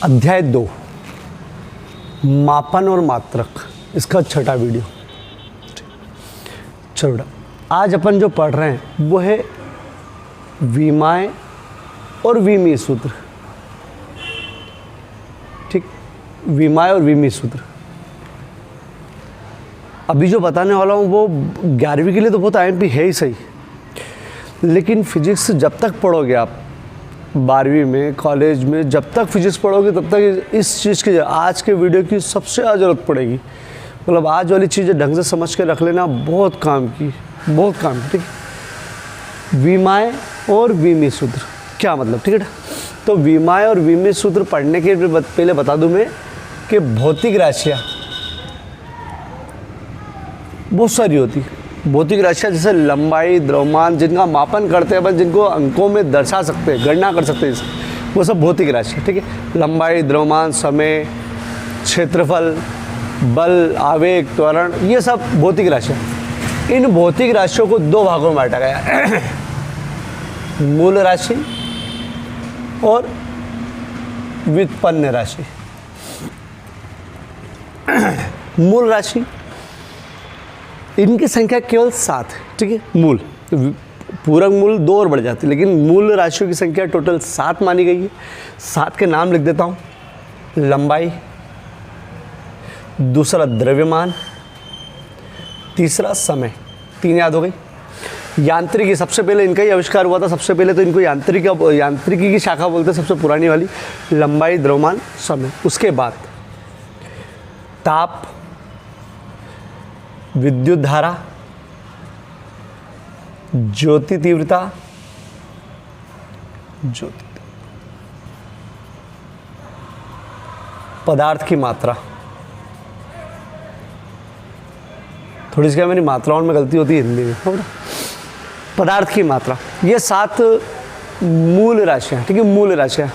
अध्याय 2 मापन और मात्रक, इसका छठा वीडियो। चलो आज अपन जो पढ़ रहे हैं वो है विमाएँ और विमीय सूत्र। ठीक, विमाएँ और विमीय सूत्र। अभी जो बताने वाला हूँ वो 11वीं के लिए तो बहुत आईएमपी है ही सही, लेकिन फिजिक्स जब तक पढ़ोगे आप 12वीं में, कॉलेज में, जब तक फिजिक्स पढ़ोगे तब तक इस चीज़ की आज के वीडियो की सबसे ज़्यादा ज़रूरत पड़ेगी। मतलब आज वाली चीज़ें ढंग से समझ के रख लेना, बहुत काम की। ठीक है, विमाएँ और विमीय सूत्र क्या मतलब, ठीक है। तो विमाएँ और विमीय सूत्र पढ़ने के पहले बता दूं मैं कि भौतिक राशियाँ बहुत सारी होती। भौतिक राशियाँ जैसे लंबाई, द्रव्यमान, जिनका मापन करते हैं अपन, जिनको अंकों में दर्शा सकते हैं, गणना कर सकते हैं, वो सब भौतिक राशियाँ, ठीक है। लंबाई, द्रव्यमान, समय, क्षेत्रफल, बल, आवेग, त्वरण, ये सब भौतिक राशियाँ। इन भौतिक राशियों को दो भागों में बांटा गया है, मूल राशि और व्युत्पन्न राशि। मूल राशि, इनकी संख्या केवल 7 है, ठीक है। मूल, पूरक मूल 2 और बढ़ जाती है, लेकिन मूल राशियों की संख्या टोटल 7 मानी गई है। 7 के नाम लिख देता हूँ। लंबाई, दूसरा द्रव्यमान, तीसरा समय। 3 याद हो गई। यांत्रिकी, सबसे पहले इनका ही आविष्कार हुआ था। सबसे पहले तो इनको यांत्रिकी की शाखा बोलते हैं, सबसे पुरानी वाली। लंबाई, द्रव्यमान, समय। उसके बाद ताप, विद्युत धारा, ज्योति तीव्रता, पदार्थ की मात्रा। थोड़ी सी क्या मेरी मात्राओं में गलती होती है हिंदी में। पदार्थ की मात्रा, ये 7 मूल राशियाँ, ठीक है। मूल राशियाँ,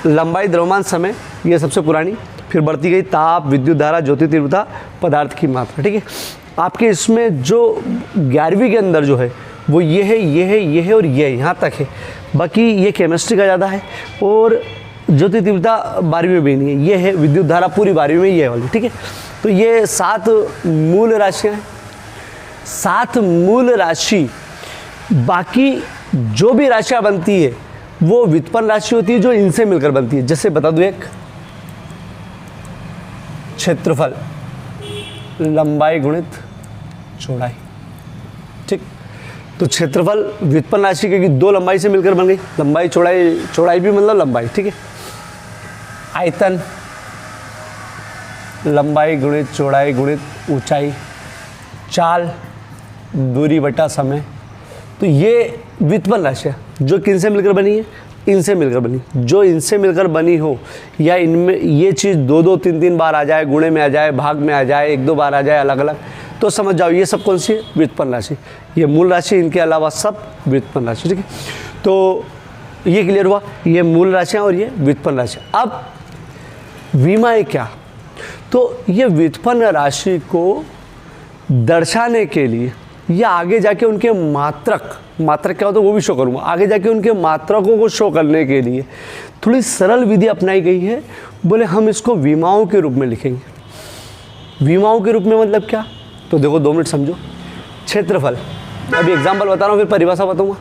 लंबाई, द्रव्यमान, समय, ये सबसे पुरानी। फिर बढ़ती गई ताप, विद्युत धारा, ज्योति तीव्रता, पदार्थ की मात्रा, ठीक है। आपके इसमें जो 11वीं के अंदर जो है वो ये है और ये यहाँ तक है। बाकी ये केमिस्ट्री का ज़्यादा है, और ज्योति तीव्रता 12वीं में भी नहीं है। ये है विद्युत धारा पूरी 12वीं में, ये वाली, ठीक है। तो ये 7 मूल राशियाँ हैं। 7 मूल राशि, बाकी जो भी राशियाँ बनती है वो व्युत्पन्न राशि होती है, जो इनसे मिलकर बनती है। जैसे बता दूँ, एक क्षेत्रफल, लंबाई गुणित चौड़ाई, ठीक। तो क्षेत्रफल व्युत्पन्न राशि, क्योंकि 2 लंबाई से मिलकर बन गई। लंबाई, चौड़ाई भी मतलब लंबाई, ठीक है। आयतन, लंबाई गुणित चौड़ाई गुणित ऊंचाई। चाल, दूरी बटा समय। तो ये व्युत्पन्न राशियाँ जो किनसे मिलकर बनी है, इनसे मिलकर बनी। जो इनसे मिलकर बनी हो, या इनमें ये चीज़ 2-2, 3-3 बार आ जाए, गुणे में आ जाए, भाग में आ जाए, 1-2 बार आ जाए अलग अलग, तो समझ जाओ ये सब कौन सी है, व्युत्पन्न राशि। ये मूल राशि, इनके अलावा सब व्युत्पन्न राशि, ठीक है। तो ये क्लियर हुआ, ये मूल राशियाँ और ये व्युत्पन्न राशियाँ। अब विमाएँ क्या, तो ये व्युत्पन्न राशि को दर्शाने के लिए, या आगे जाके उनके मात्रक क्या होता है वो भी शो करूँगा। आगे जाके उनके मात्रकों को शो करने के लिए थोड़ी सरल विधि अपनाई गई है। बोले हम इसको विमाओं के रूप में लिखेंगे। विमाओं के रूप में मतलब क्या, तो देखो 2 मिनट समझो। क्षेत्रफल, अभी एग्जाम्पल बता रहा हूँ, फिर परिभाषा बताऊँगा।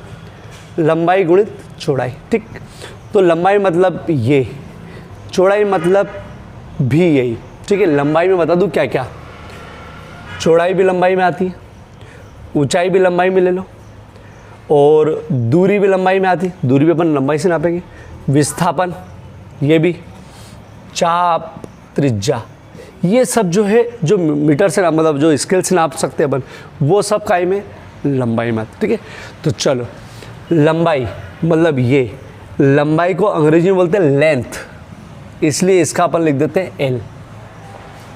लंबाई गुणित चौड़ाई, ठीक। तो लंबाई मतलब ये, चौड़ाई मतलब भी यही, ठीक है। लंबाई में बता दूँ क्या क्या, चौड़ाई भी लंबाई में आती है, ऊंचाई भी लंबाई में ले लो, और दूरी भी लंबाई में आती है। दूरी भी अपन लंबाई से नापेंगे। विस्थापन, ये भी, चाप, त्रिज्या, ये सब जो है, जो मीटर से मतलब जो स्केल से नाप सकते हैं अपन, वो सब काय में लंबाई में आती है, ठीक है। तो चलो, लंबाई मतलब ये, लंबाई को अंग्रेजी में बोलते हैं लेंथ, इसलिए इसका अपन लिख देते हैं एल,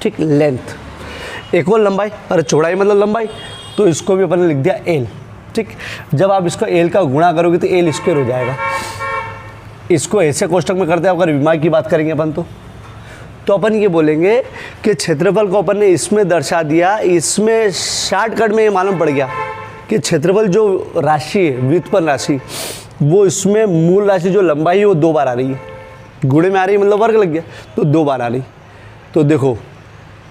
ठीक, लेंथ। एक और लंबाई, अरे चौड़ाई मतलब लंबाई, तो इसको भी अपन ने लिख दिया एल, ठीक। जब आप इसको एल का गुणा करोगे तो एल स्क्वायर हो जाएगा। इसको ऐसे कोष्टक में करते हैं। अगर विमा की बात करेंगे अपन तो अपन ये बोलेंगे कि क्षेत्रफल को अपन ने इसमें दर्शा दिया। इसमें शॉर्टकट में ये मालूम पड़ गया कि क्षेत्रफल जो राशि है, व्युत्पन्न राशि, वो इसमें मूल राशि जो लंबाई है वो 2 बार आ रही है। गुणे में आ रही मतलब वर्ग लग गया, तो 2 बार आ रही। तो देखो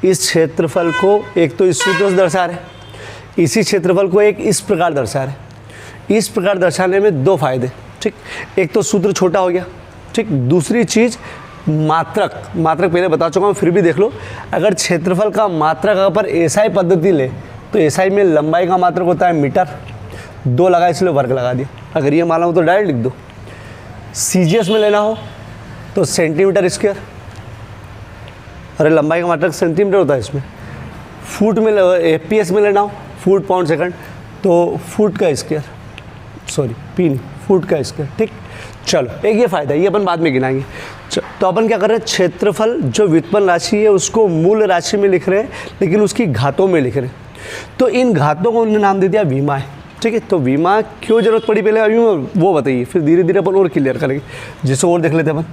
इस क्षेत्रफल को एक तो इस सूत्र से दर्शा रहे, इसी क्षेत्रफल को एक इस प्रकार दर्शा रहे। इस प्रकार दर्शाने में 2 फायदे, ठीक। एक तो सूत्र छोटा हो गया, ठीक। दूसरी चीज़ मात्रक पहले बता चुका हूँ, फिर भी देख लो। अगर क्षेत्रफल का मात्रक अगर एसआई पद्धति ले तो एसआई में लंबाई का मात्रक होता है मीटर, 2 लगा इसलिए वर्ग लगा दिया। अगर ये मालूम हो तो डायरेक्ट लिख दो। सीजीएस में लेना हो तो सेंटीमीटर स्क्वायर, अरे लंबाई का मात्रक सेंटीमीटर होता है इसमें। फुट में एफपीएस में लेना हो फुट पाउंड सेकंड तो फुट का स्क्वायर, सॉरी पी नहीं, फुट का स्क्वायर, ठीक। चलो एक ये फ़ायदा, ये अपन बाद में गिनाएंगे। तो अपन क्या कर रहे हैं, क्षेत्रफल जो व्युत्पन्न राशि है उसको मूल राशि में लिख रहे हैं, लेकिन उसकी घातों में लिख रहे हैं। तो इन घातों को उन्होंने नाम दे दिया विमाएं, ठीक है। तो विमा क्यों जरूरत पड़ी पहले अभी वो बताइए, फिर धीरे धीरे अपन और क्लियर करेंगे। जिसको और देख लेते हैं अपन,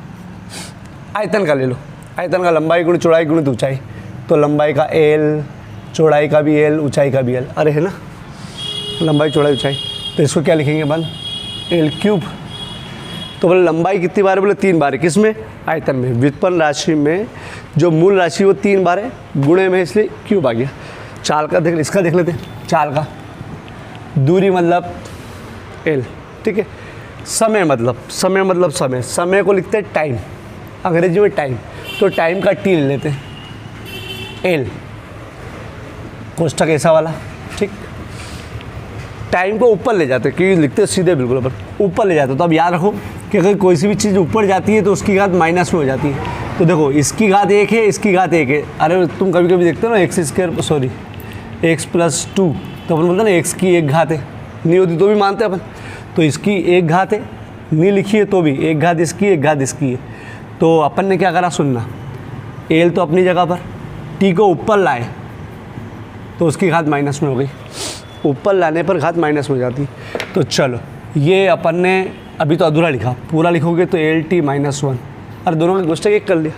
आयतन का ले लो। आयतन का लंबाई गुणित चौड़ाई गुणित ऊंचाई, तो लंबाई का एल, चौड़ाई का भी एल, ऊंचाई का भी एल, अरे है ना, लंबाई चौड़ाई ऊंचाई। तो इसको क्या लिखेंगे अपन, एल क्यूब। तो बोले लंबाई कितनी बार है, बोले 3 बार है। किस में, आयतन में। व्युत्पन्न राशि में जो मूल राशि वो 3 बार है, गुणे में इसलिए क्यूब आ गया। चाल का देख, इसका देख लेते हैं। चाल का दूरी मतलब एल, ठीक है। समय मतलब समय को लिखते हैं टाइम, अंग्रेजी में टाइम, तो टाइम का टी ले लेते हैं, एल कोष्ठक ऐसा वाला, ठीक। टाइम को ऊपर ले जाते हैं क्योंकि लिखते हैं सीधे बिल्कुल ऊपर ले जाते हैं। तो अब याद रखो कि अगर कोई सी भी चीज़ ऊपर जाती है तो उसकी घात माइनस में हो जाती है। तो देखो इसकी घात 1 है, इसकी घात 1 है। अरे तुम कभी कभी देखते हो ना x² सॉरी x + 2, तो अपन बोलते हैं ना x की 1 घात है, नहीं होती तो भी मानते हैं अपन। तो इसकी 1 घात है, नहीं लिखी है तो भी 1 घात इसकी 1 घात इसकी है। तो अपन ने क्या करा, सुनना, एल तो अपनी जगह पर, टी को ऊपर लाए तो उसकी घात माइनस में हो गई, ऊपर लाने पर घात माइनस में हो जाती। तो चलो ये अपन ने अभी तो अधूरा लिखा, पूरा लिखोगे तो LT - 1, और दोनों का गोष्ठक एक कर लिया।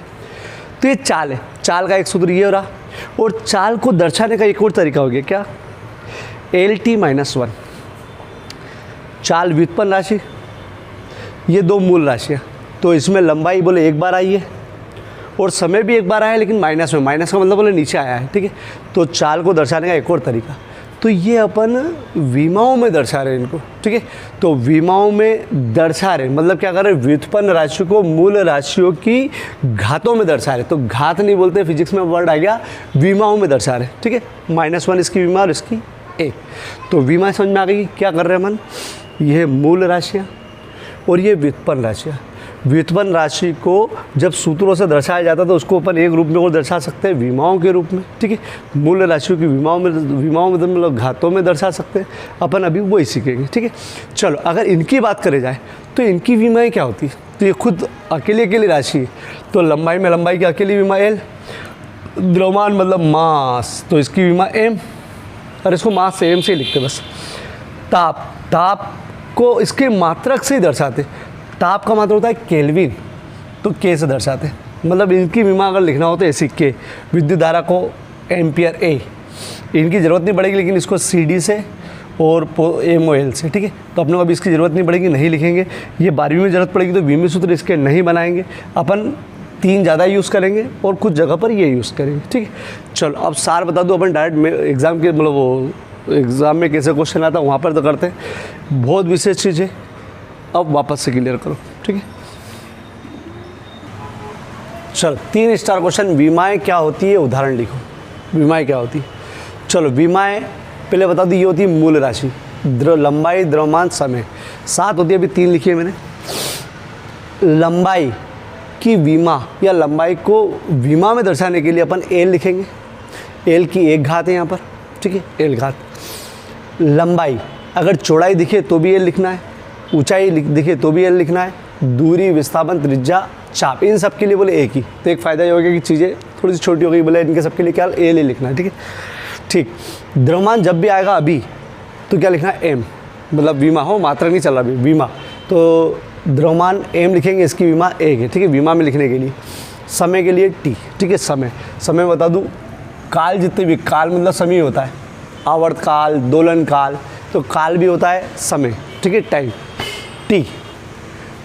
तो ये चाल है, चाल का एक सूत्र ये हो रहा। और चाल को दर्शाने का एक और तरीका हो गया, क्या, LT - 1। चाल व्युत्पन्न राशि, ये 2 मूल राशियाँ, तो इसमें लंबाई बोले 1 बार आई है और समय भी 1 बार आया है, लेकिन माइनस में, माइनस का मतलब बोले नीचे आया है, ठीक है। तो चाल को दर्शाने का एक और तरीका, तो ये अपन विमाओं में दर्शा रहे हैं इनको, ठीक है। तो विमाओं में दर्शा रहे मतलब क्या कर रहे हैं, व्युत्पन्न राशि को मूल राशियों की घातों में दर्शा रहे। तो घात नहीं बोलते, फिजिक्स में वर्ड आ गया, विमाओं में दर्शा रहे, ठीक है। -1 इसकी विमा और इसकी 1। तो विमा समझ में आ गई, क्या कर रहे हैं अपन, ये मूल राशियाँ और ये व्युत्पन्न राशियाँ। व्युत्पन्न राशि को जब सूत्रों से दर्शाया जाता है तो उसको अपन एक रूप में और दर्शा सकते हैं, विमाओं के रूप में, ठीक है। मूल राशियों की विमाओं में मतलब घातों में दर्शा सकते हैं अपन, अभी वही सीखेंगे, ठीक है। चलो अगर इनकी बात करें जाए तो इनकी विमाएँ क्या होती है, तो ये खुद अकेली राशि है। तो लंबाई में लंबाई की अकेली विमा एल, द्रव्यमान मतलब मास, तो इसकी विमा एम, और इसको मास से एम से ही लिखते बस। ताप को इसके मात्रक से ही दर्शाते, ताप का मात्रक होता है केल्विन, तो के से दर्शाते, मतलब इनकी विमा अगर लिखना हो तो ऐसी के। विद्युत धारा को एम्पियर ए, इनकी ज़रूरत नहीं पड़ेगी, लेकिन इसको CD से और MOL से, ठीक है। तो अपने को अभी इसकी ज़रूरत नहीं पड़ेगी, नहीं लिखेंगे। ये 12वीं में ज़रूरत पड़ेगी तो 20वीं सूत्र इसके नहीं बनाएंगे अपन, 3 ज़्यादा यूज़ करेंगे और कुछ जगह पर ये यूज़ करेंगे, ठीक है। चलो अब सार बता दूँ, अपन डायरेक्ट एग्ज़ाम के मतलब वो एग्ज़ाम में कैसे क्वेश्चन आता है वहाँ पर तो करते हैं, बहुत विशेष चीज़ है। अब वापस से क्लियर करो, ठीक है। चलो 3 स्टार क्वेश्चन, विमाएँ क्या होती है, उदाहरण लिखो। विमाएँ क्या होती है, चलो विमाएँ पहले बता दी, ये होती है मूल राशि, लंबाई, द्रव्यमान, समय, 7 होती है, अभी 3 लिखी है मैंने। लंबाई की विमा या लंबाई को विमा में दर्शाने के लिए अपन एल लिखेंगे, एल की 1 घात है यहाँ पर, ठीक है, एल घात। लंबाई, अगर चौड़ाई दिखे तो भी एल लिखना है, ऊंचाई दिखे तो भी एल लिखना है, दूरी, विस्थापन, त्रिज्या, चाप, इन सब के लिए बोले एक ही। तो एक फ़ायदा ये हो गया कि चीज़ें थोड़ी सी छोटी हो गई, बोले इनके सब के लिए क्या एल ही लिखना है, ठीक है, ठीक। द्रव्यमान जब भी आएगा अभी तो क्या लिखना है, एम, मतलब विमा हो, मात्रा नहीं चल रहा अभी, विमा, तो द्रव्यमान एम लिखेंगे, इसकी विमा 1 है, ठीक है, विमा में लिखने के लिए। समय के लिए टी, ठीक है। समय बता दूँ, काल जितने भी, काल मतलब समय होता है, आवर्त काल, दोलन काल, तो काल भी होता है समय, ठीक है, टाइम, टी।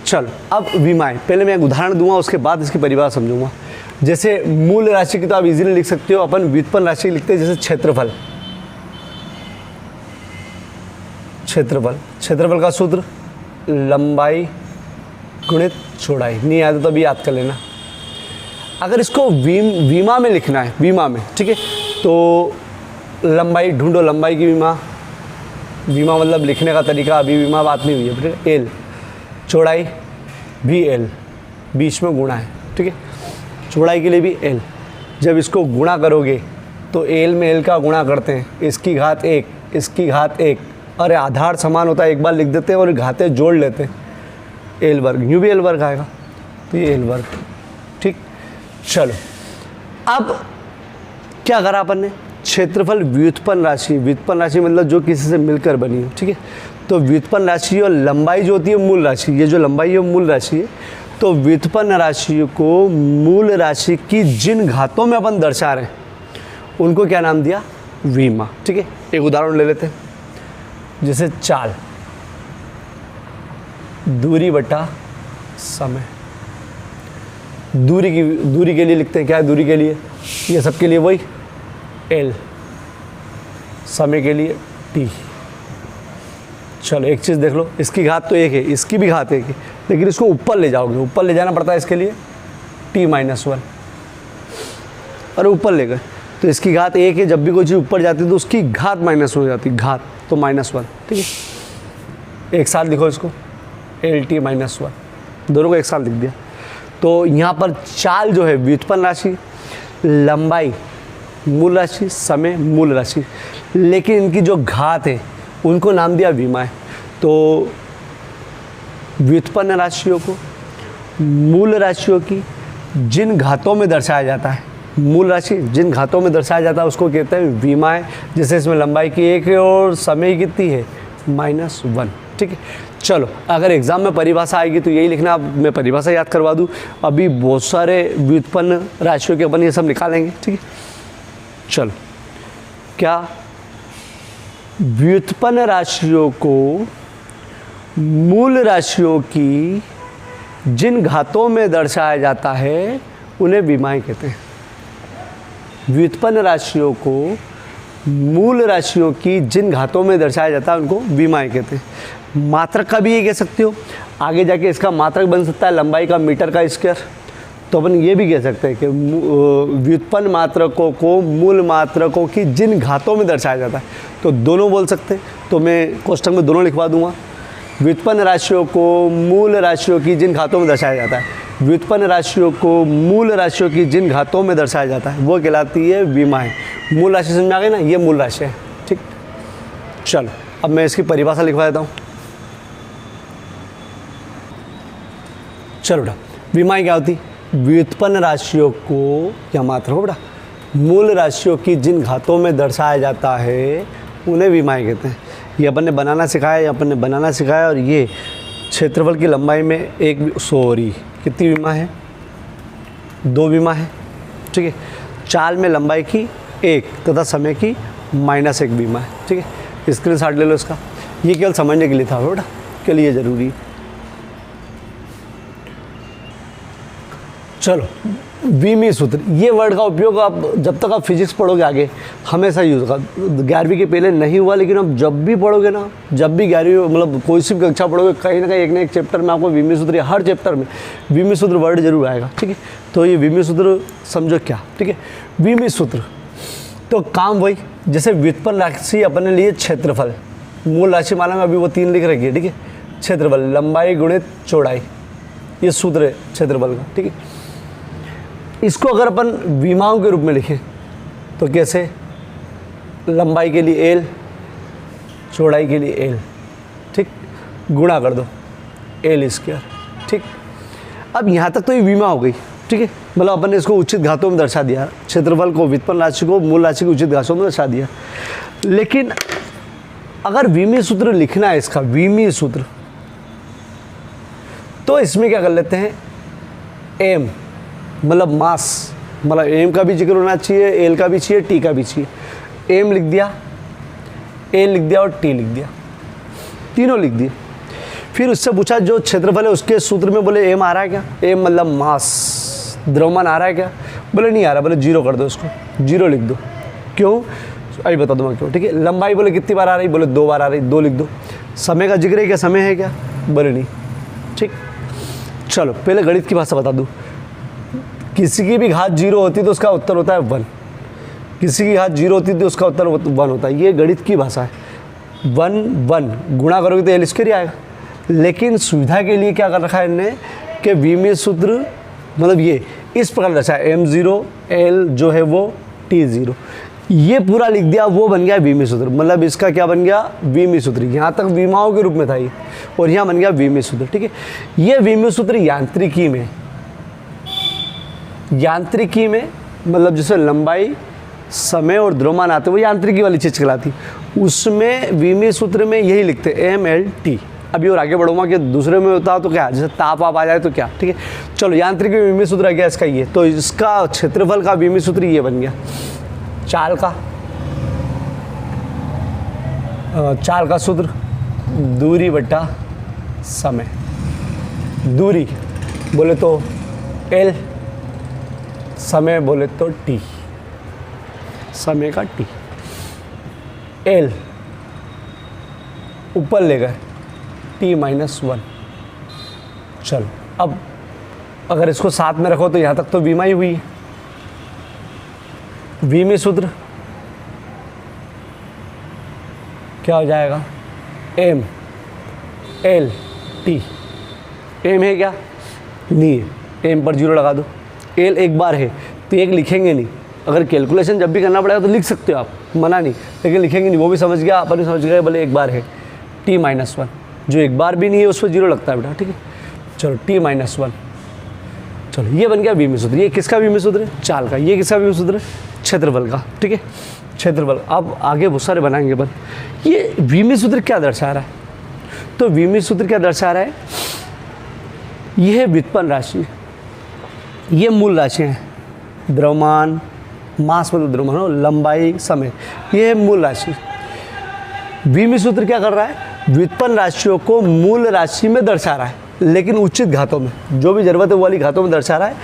चलो अब विमाएँ, पहले मैं एक उदाहरण दूंगा, उसके बाद इसकी परिभाषा समझूंगा। जैसे मूल राशि की तो आप इजीली लिख सकते हो, अपन व्युत्पन्न राशि लिखते हैं, जैसे क्षेत्रफल। क्षेत्रफल का सूत्र लंबाई गुणित चौड़ाई, नहीं याद तो अभी याद कर लेना। अगर इसको विमा में लिखना है, विमा में, ठीक है, तो लंबाई ढूंढो, लंबाई की विमा मतलब लिखने का तरीका, अभी विमा बात नहीं हुई है, ठीक है। एल, चौड़ाई भी एल, बीच में गुणा है, ठीक है, चौड़ाई के लिए भी एल। जब इसको गुणा करोगे तो एल में एल का गुणा करते हैं, इसकी घात 1, इसकी घात 1, अरे आधार समान होता है, एक बार लिख देते हैं और घातें जोड़ लेते हैं, एल वर्ग, यूँ भी एल वर्ग आएगा, तो ये एल वर्ग, ठीक। चलो अब क्या करा अपन ने, क्षेत्रफल व्युत्पन्न राशि मतलब जो किसी से मिलकर बनी हो, ठीक है। तो व्युत्पन्न राशि और लंबाई जो होती है मूल राशि, ये जो लंबाई है मूल राशि है, तो व्युत्पन्न राशि को मूल राशि की जिन घातों में अपन दर्शा रहे हैं उनको क्या नाम दिया, विमा, ठीक है। एक उदाहरण ले लेते हैं, जैसे चाल, दूरी बटा समय। दूरी के लिए लिखते हैं, क्या है दूरी के लिए, ये सबके लिए वही एल, समय के लिए टी। चलो एक चीज़ देख लो, इसकी घात तो 1 है, इसकी भी घात 1 है, लेकिन इसको ऊपर ले जाओगे, ऊपर ले जाना पड़ता है इसके लिए t-1, अरे ऊपर ले गए तो इसकी घात 1 है, जब भी कोई चीज़ ऊपर जाती है तो उसकी घात माइनस हो जाती है, घात तो -1, ठीक है। एक साथ लिखो इसको, LT-1, दोनों को एक साथ लिख दिया। तो यहाँ पर चाल जो है व्युत्पन्न राशि, लंबाई मूल राशि, समय मूल राशि, लेकिन इनकी जो घात है उनको नाम दिया विमाएँ। तो व्युत्पन्न राशियों को मूल राशियों की जिन घातों में दर्शाया जाता है, मूल राशि जिन घातों में दर्शाया जाता है उसको कहते हैं विमाएँ। जैसे इसमें लंबाई की 1 है और समय की कितनी है, -1, ठीक है। चलो अगर एग्जाम में परिभाषा आएगी तो यही लिखना, अब मैं परिभाषा याद करवा दूँ, अभी बहुत सारे व्युत्पन्न राशियों के अपन ये सब निकालेंगे, ठीक है। चलो क्या, व्युत्पन्न राशियों को मूल राशियों की जिन घातों में दर्शाया जाता है उन्हें विमाएँ कहते हैं। व्युत्पन्न राशियों को मूल राशियों की जिन घातों में दर्शाया जाता है उनको विमाएँ कहते हैं। मात्रक का भी ये कह सकते हो, आगे जाके इसका मात्रक बन सकता है लंबाई का मीटर का स्क्वायर। तो अपन ये भी कह सकते हैं कि व्युत्पन्न मात्रकों को मूल मात्रकों की जिन घातों में दर्शाया जाता है, तो दोनों बोल सकते हैं। तो मैं कोष्ठक में दोनों लिखवा दूंगा, व्युत्पन्न राशियों को मूल राशियों की जिन घातों में दर्शाया जाता है, व्युत्पन्न राशियों को मूल राशियों की जिन घातों में दर्शाया जाता है वो कहलाती है विमाएँ। मूल राशि समझ में आ गई ना, ये मूल राशि है, ठीक। चलो अब मैं इसकी परिभाषा लिखवा देता हूँ। चलो बेटा, विमाएँ क्या होती, व्युत्पन्न राशियों को, क्या मात्रा हो बेटा, मूल राशियों की जिन घातों में दर्शाया जाता है उन्हें विमाएँ कहते हैं। ये अपन ने बनाना सिखाया, और ये क्षेत्रफल की लंबाई में कितनी विमा है, 2 विमा है, ठीक है। चाल में लंबाई की 1 तथा समय की -1 विमा है, ठीक है। स्क्रीनशॉट ले लो इसका, ये केवल समझने के लिए था बेटा, के लिए ज़रूरी है। चलो विमी सूत्र, ये वर्ड का उपयोग आप जब तक आप फिजिक्स पढ़ोगे आगे हमेशा यूज़ होगा। 11वीं के पहले नहीं हुआ, लेकिन अब जब भी पढ़ोगे ना, जब भी 11वीं मतलब कोई सी भी कक्षा पढ़ोगे, कहीं ना कहीं एक चैप्टर में आपको विमी सूत्र, हर चैप्टर में विमी सूत्र वर्ड जरूर आएगा, ठीक है। तो ये विमी सूत्र समझो क्या, ठीक है। विमी सूत्र तो काम वही, जैसे व्युत्पन्न राशि अपने लिए क्षेत्रफल, मूल राशि माना में अभी वो 3 लिख रखी है, ठीक है। क्षेत्रफल लंबाई गुणित चौड़ाई, ये सूत्र है क्षेत्रफल का, ठीक है। इसको अगर अपन विमाओं के रूप में लिखें तो कैसे, लंबाई के लिए एल, चौड़ाई के लिए एल, ठीक, गुणा कर दो एल स्क्वायर, ठीक। अब यहाँ तक तो ये विमा हो गई, ठीक है। मतलब अपन ने इसको उचित घातों में दर्शा दिया, क्षेत्रफल को, व्युत्पन्न राशि को मूल राशि की उचित घातों में दर्शा दिया। लेकिन अगर विमी सूत्र लिखना है, इसका विमी सूत्र, तो इसमें क्या कर लेते हैं, एम मतलब मास, मतलब एम का भी जिक्र होना चाहिए, एल का भी चाहिए, टी का भी चाहिए। एम लिख दिया, एल लिख दिया और टी लिख दिया, तीनों लिख दिए। फिर उससे पूछा जो क्षेत्रफल है उसके सूत्र में, बोले एम आ रहा है क्या, एम मतलब मास, द्रव्यमान आ रहा है क्या, बोले नहीं आ रहा, बोले 0 कर दो, इसको 0 लिख दो। क्यों, अभी बता दूंगा क्यों, ठीक है। लंबाई बोले कितनी बार आ रही, बोले 2 बार आ रही, 2 लिख दो। समय का जिक्र है क्या, समय है क्या, बोले नहीं, ठीक। चलो पहले गणित की भाषा बता दूँ, किसी की भी घात 0 होती तो उसका उत्तर होता है 1, किसी की घात 0 होती तो उसका उत्तर 1 होता है, ये गणित की भाषा है। 1 गुणा करोगे तो एल स्क्वायर ही आएगा। लेकिन सुविधा के लिए क्या कर रखा है इन्होंने कि विमीय सूत्र मतलब ये इस प्रकार दर्शाया, m0 l जो है वो t0, ये पूरा लिख दिया, वो बन गया विमीय सूत्र। मतलब इसका क्या बन गया, विमीय सूत्र। यहाँ तक विमाओं के रूप में था ये, और यहाँ बन गया विमीय सूत्र, ठीक है। ये विमीय सूत्र यांत्रिकी में मतलब जैसे लंबाई, समय और द्रव्यमान आते, वो यांत्रिकी वाली चीज़ कहलाती, उसमें विमीय सूत्र में यही लिखते mlt। अभी और आगे बढ़ूंगा कि दूसरे में होता तो क्या, जैसे ताप आप आ जाए तो क्या, ठीक है। चलो यांत्रिकी में विमीय सूत्र आ गया इसका ये, तो इसका क्षेत्रफल का विमीय सूत्र ये बन गया, चाल का सूत्र दूरी बटा समय। दूरी बोले तो l, समय बोले तो t, समय का t, l ऊपर ले गए t-1। चलो अब अगर इसको साथ में रखो तो यहाँ तक तो विमा ही हुई है। विमीय सूत्र क्या हो जाएगा, m l t। m है क्या, नहीं है, m पर 0 लगा दो। l एक बार है तो एक लिखेंगे नहीं, अगर कैलकुलेशन जब भी करना पड़ेगा तो लिख सकते हो आप, मना नहीं, लेकिन लिखेंगे नहीं, वो भी समझ गया, अपन भी समझ गए, बोले एक बार है t-1, जो एक बार भी नहीं है उस पर 0 लगता है बेटा, ठीक है। चलो t-1, चलो ये बन गया विमीय सूत्र। ये किसका विमीय सूत्र है, चाल का। ये किसका विमीय सूत्र है, क्षेत्रफल का, ठीक है, क्षेत्रफल। अब आगे बहुत सारे बनाएंगे अपन। ये विमीय सूत्र क्या दर्शा रहा है, तो विमीय सूत्र क्या दर्शा रहा है, यह है व्युत्पन्न राशि, ये मूल राशियाँ हैं, द्रव्यमान, मास मतलब द्रव्यमान, लंबाई, समय, ये है मूल राशि। विमीय सूत्र क्या कर रहा है, व्युत्पन्न राशियों को मूल राशि में दर्शा रहा है, लेकिन उचित घातों में, जो भी जरूरत है वो वाली घातों में दर्शा रहा है,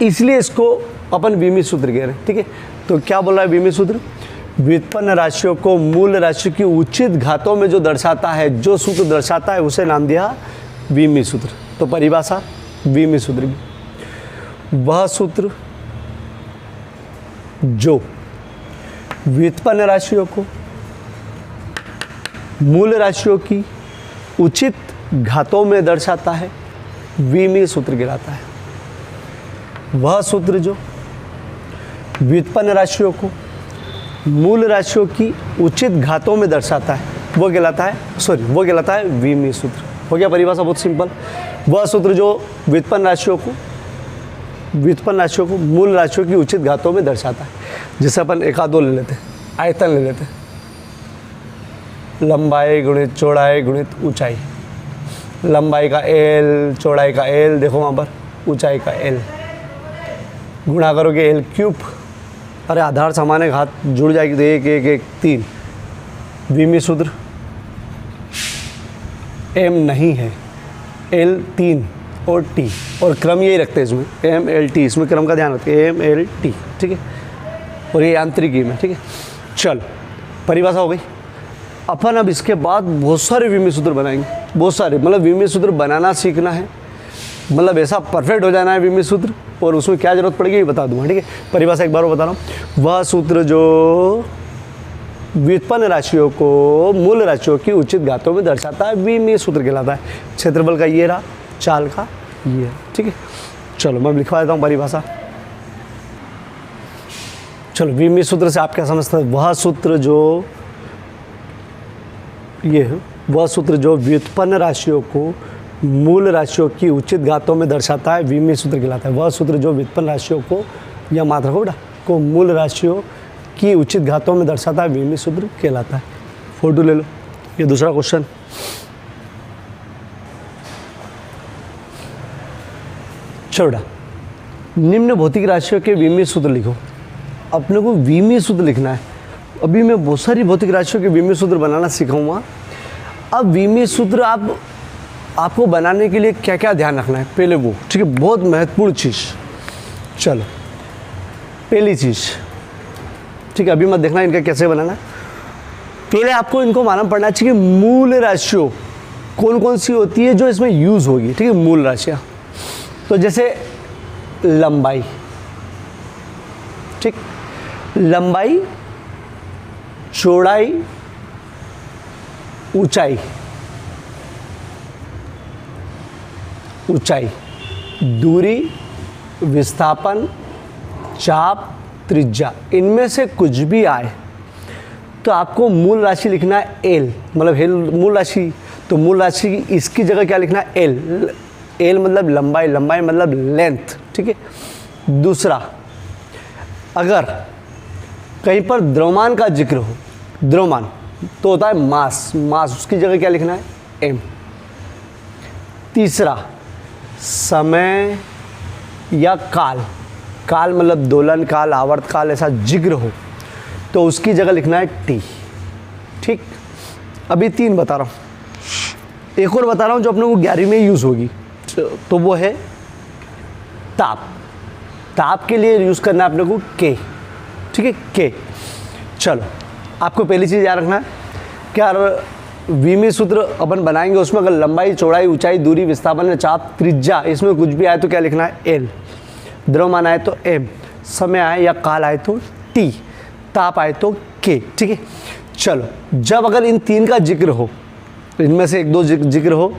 इसलिए इसको अपन विमीय सूत्र कह रहे हैं, ठीक है। तो क्या बोल रहा है विमीय सूत्र, व्युत्पन्न राशियों को मूल राशि की उचित घातों में जो दर्शाता है, जो सूत्र दर्शाता है, उसे नाम दिया विमीय सूत्र। तो परिभाषा विमीय सूत्र की, वह सूत्र जो व्युत्पन्न राशियों को मूल राशियों की उचित घातों में दर्शाता है, विमीय सूत्र कहलाता है। वह सूत्र जो व्युत्पन्न राशियों को मूल राशियों की उचित घातों में दर्शाता है, वो कहलाता है विमीय सूत्र। हो गया परिभाषा, बहुत सिंपल। वह सूत्र जो व्युत्पन्न राशियों को मूल राशियों की उचित घातों में दर्शाता है। जैसे अपन एक आध दो ले लेते हैं, आयतन ले लेते हैं, लंबाई गुणित चौड़ाई गुणित ऊंचाई, लंबाई का l, चौड़ाई का l, देखो वहाँ पर ऊंचाई का l, गुणा करोगे l3, अरे आधार समान है, घात जुड़ जाएगी तो 1 1 1 3। विमीय सूत्र m नहीं है, l 3 और t, और क्रम यही रखते हैं इसमें m l t, इसमें क्रम का ध्यान रखते हैं m l t, ठीक है। और ये यांत्रिकी में, ठीक है। चल परिभाषा हो गई। अपन अब इसके बाद बहुत सारे विमीय सूत्र बनाएंगे, बहुत सारे, मतलब विमीय सूत्र बनाना सीखना है, मतलब ऐसा परफेक्ट हो जाना है विमीय सूत्र, और उसमें क्या जरूरत पड़ेगी ये बता दूंगा, ठीक है। परिभाषा एक बार और बता रहा हूँ, वह सूत्र जो व्युत्पन्न राशियों को मूल राशियों की उचित घातों में दर्शाता है, विमीय सूत्र कहलाता है। क्षेत्रफल का ये रहा, चाल का ये है, ठीक है। चलो मैं लिखवा देता हूँ परिभाषा। चलो विमीय सूत्र से आप क्या समझते हैं, वह सूत्र जो ये है, वह सूत्र जो व्युत्पन्न राशियों को मूल राशियों की उचित घातों में दर्शाता है, विमीय सूत्र कहलाता है। वह सूत्र जो व्युत्पन्न राशियों को, या मात्रा को बेटा, को मूल राशियों की उचित घातों में दर्शाता है, विमीय सूत्र कहलाता है। फोटो ले लो, ये दूसरा क्वेश्चन। छोड़ा, निम्न भौतिक राशियों के विमीय सूत्र लिखो। अपने को विमीय सूत्र लिखना है। अभी मैं बहुत सारी भौतिक राशियों के विमीय सूत्र बनाना सिखाऊंगा। अब विमीय सूत्र आप आपको बनाने के लिए क्या क्या ध्यान रखना है पहले वो, ठीक है, बहुत महत्वपूर्ण चीज़। चलो पहली चीज़, ठीक है, अभी मत देखना इनका कैसे बनाना है, पहले आपको इनको मालूम पड़ना चाहिए कि मूल राशियों कौन कौन सी होती है जो इसमें यूज़ होगी, ठीक है, मूल राशियाँ। तो जैसे लंबाई, ठीक, लंबाई, चौड़ाई, ऊंचाई, ऊंचाई, दूरी, विस्थापन, चाप, त्रिज्या, इनमें से कुछ भी आए तो आपको मूल राशि लिखना है एल, मतलब हेल मूल राशि, तो मूल राशि इसकी जगह क्या लिखना है एल, एल मतलब लंबाई, लंबाई मतलब लेंथ, ठीक है। दूसरा, अगर कहीं पर द्रव्यमान का जिक्र हो, द्रव्यमान तो होता है मास, मास उसकी जगह क्या लिखना है एम। तीसरा, समय या काल, काल मतलब दोलन काल, आवर्त काल, ऐसा जिक्र हो तो उसकी जगह लिखना है टी, ठीक। अभी 3 बता रहा हूँ, एक और बता रहा हूँ जो अपने को 11वीं में यूज़ होगी, तो वो है ताप। ताप के लिए यूज़ करना है अपने को के, ठीक है, के। चलो आपको पहली चीज़ याद रखना है कि यार वीमी सूत्र अपन बनाएंगे, उसमें अगर लंबाई, चौड़ाई, ऊंचाई, दूरी, विस्थापन, चाप, त्रिज्या, इसमें कुछ भी आए तो क्या लिखना है एल, द्रव्यमान आए तो एम, समय आए या काल आए तो टी, ताप आए तो के, ठीक है। चलो जब अगर इन 3 का जिक्र हो, इनमें से 1-2 जिक्र हो,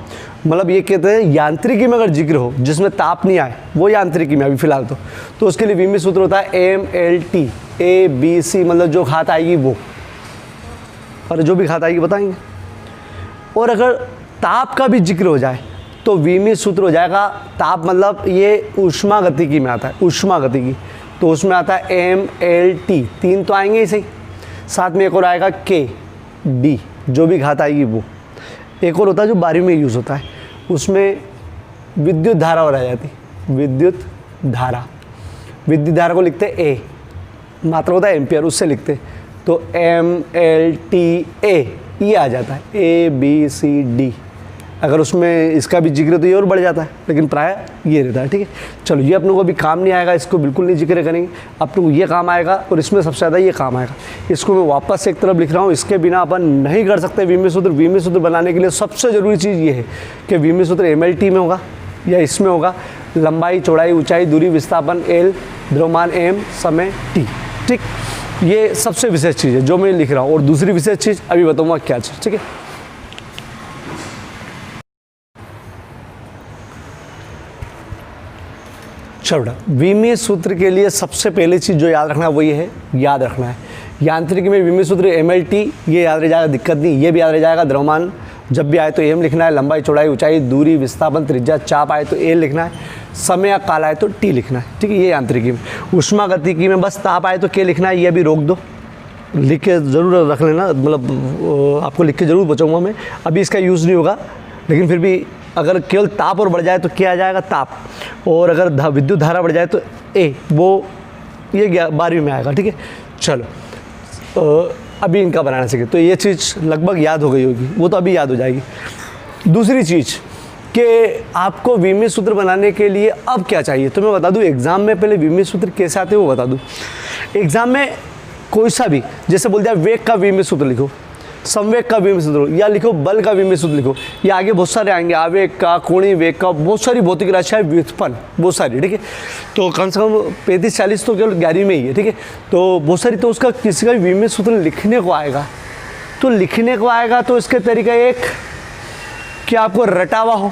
मतलब ये कहते हैं यांत्रिकी में अगर जिक्र हो जिसमें ताप नहीं आए, वो यांत्रिकी में अभी फिलहाल तो उसके लिए वीमी सूत्र होता है M L T, A B C, मतलब जो घात आएगी वो, और जो भी घात आएगी बताएंगे। और अगर ताप का भी जिक्र हो जाए तो वीमी सूत्र हो जाएगा, ताप मतलब ये ऊष्मा गतिकी में आता है, ऊष्मा गतिकी, तो उसमें आता है एम एल टी, 3 तो आएंगे ही सही, साथ में एक और आएगा के डी, जो भी घात आएगी वो। एक और होता है जो 12वीं में यूज़ होता है, उसमें विद्युत धारा हो रह जाती, विद्युत धारा, विद्युत धारा को लिखते ए, मात्रा होता है एम्पियर, उससे लिखते, तो एम एल टी ए, ये आ जाता है ए बी सी डी। अगर उसमें इसका भी जिक्र तो ये और बढ़ जाता है, लेकिन प्राय ये रहता है, ठीक है। चलो ये अपनों को अभी काम नहीं आएगा, इसको बिल्कुल नहीं जिक्र करेंगे, अपनों को ये काम आएगा और इसमें सबसे ज़्यादा ये काम आएगा। इसको मैं वापस एक तरफ लिख रहा हूँ, इसके बिना अपन नहीं कर सकते वीमी सूत्र। वीमी सूत्र बनाने के लिए सबसे ज़रूरी चीज़ ये है कि वीमी सूत्र एम एल टी में होगा या इसमें होगा, लंबाई, चौड़ाई, ऊँचाई, दूरी, विस्थापन एल, द्रव्यमान एम, समय टी, ठीक। ये सबसे विशेष चीज़ है जो मैं लिख रहा हूँ। और दूसरी विशेष चीज़ अभी बताऊँगा क्या चीज़, ठीक है। चलो वीमी सूत्र के लिए सबसे पहले चीज़ जो याद रखना है वो ये है, याद रखना है यांत्रिकी में वीमी सूत्र एम एल टी, ये याद रह जाएगा, दिक्कत नहीं, ये भी याद रह जाएगा। द्रव्यमान जब भी आए तो एम लिखना है, लंबाई, चौड़ाई, ऊंचाई, दूरी, विस्थापन, त्रिज्या, चाप आए तो एल लिखना है, समय या काल आए तो टी लिखना है, ठीक है, ये यांत्रिकी में। ऊष्मा गतिकी में बस ताप आए तो के लिखना है, ये अभी रोक दो, लिख के ज़रूर रख लेना, मतलब आपको लिख के ज़रूर बचाऊँगा मैं, अभी इसका यूज़ नहीं होगा, लेकिन फिर भी अगर केवल ताप और बढ़ जाए तो क्या आ जाएगा ताप, और अगर विद्युत धारा बढ़ जाए तो ए, वो ये 12वीं में आएगा, ठीक है। चलो अभी इनका बनाना सीखे, तो ये चीज़ लगभग याद हो गई होगी, वो तो अभी याद हो जाएगी। दूसरी चीज़ कि आपको वीमी सूत्र बनाने के लिए अब क्या चाहिए, तो मैं बता दूं एग्ज़ाम में पहले वीमी सूत्र कैसे आते हैं वो बता दूं। एग्ज़ाम में कोई सा भी, जैसे बोल दिया वेग का वीमी सूत्र लिखो, संवेग का वीमी सूत्र, या लिखो बल का वीमी सूत्र लिखो, या आगे बहुत सारे आएंगे, आवेग का, कोणीय वेग का, बहुत सारी भौतिक राशियाँ, व्युत्पन्न, बहुत सारी, ठीक है। तो कम से कम 35-40 तो केवल 11वीं में ही है, ठीक है। तो बहुत सारी, तो उसका किसी का भी वीमी सूत्र लिखने को आएगा, तो लिखने को आएगा तो इसके तरीका एक कि आपको रटा हुआ हो,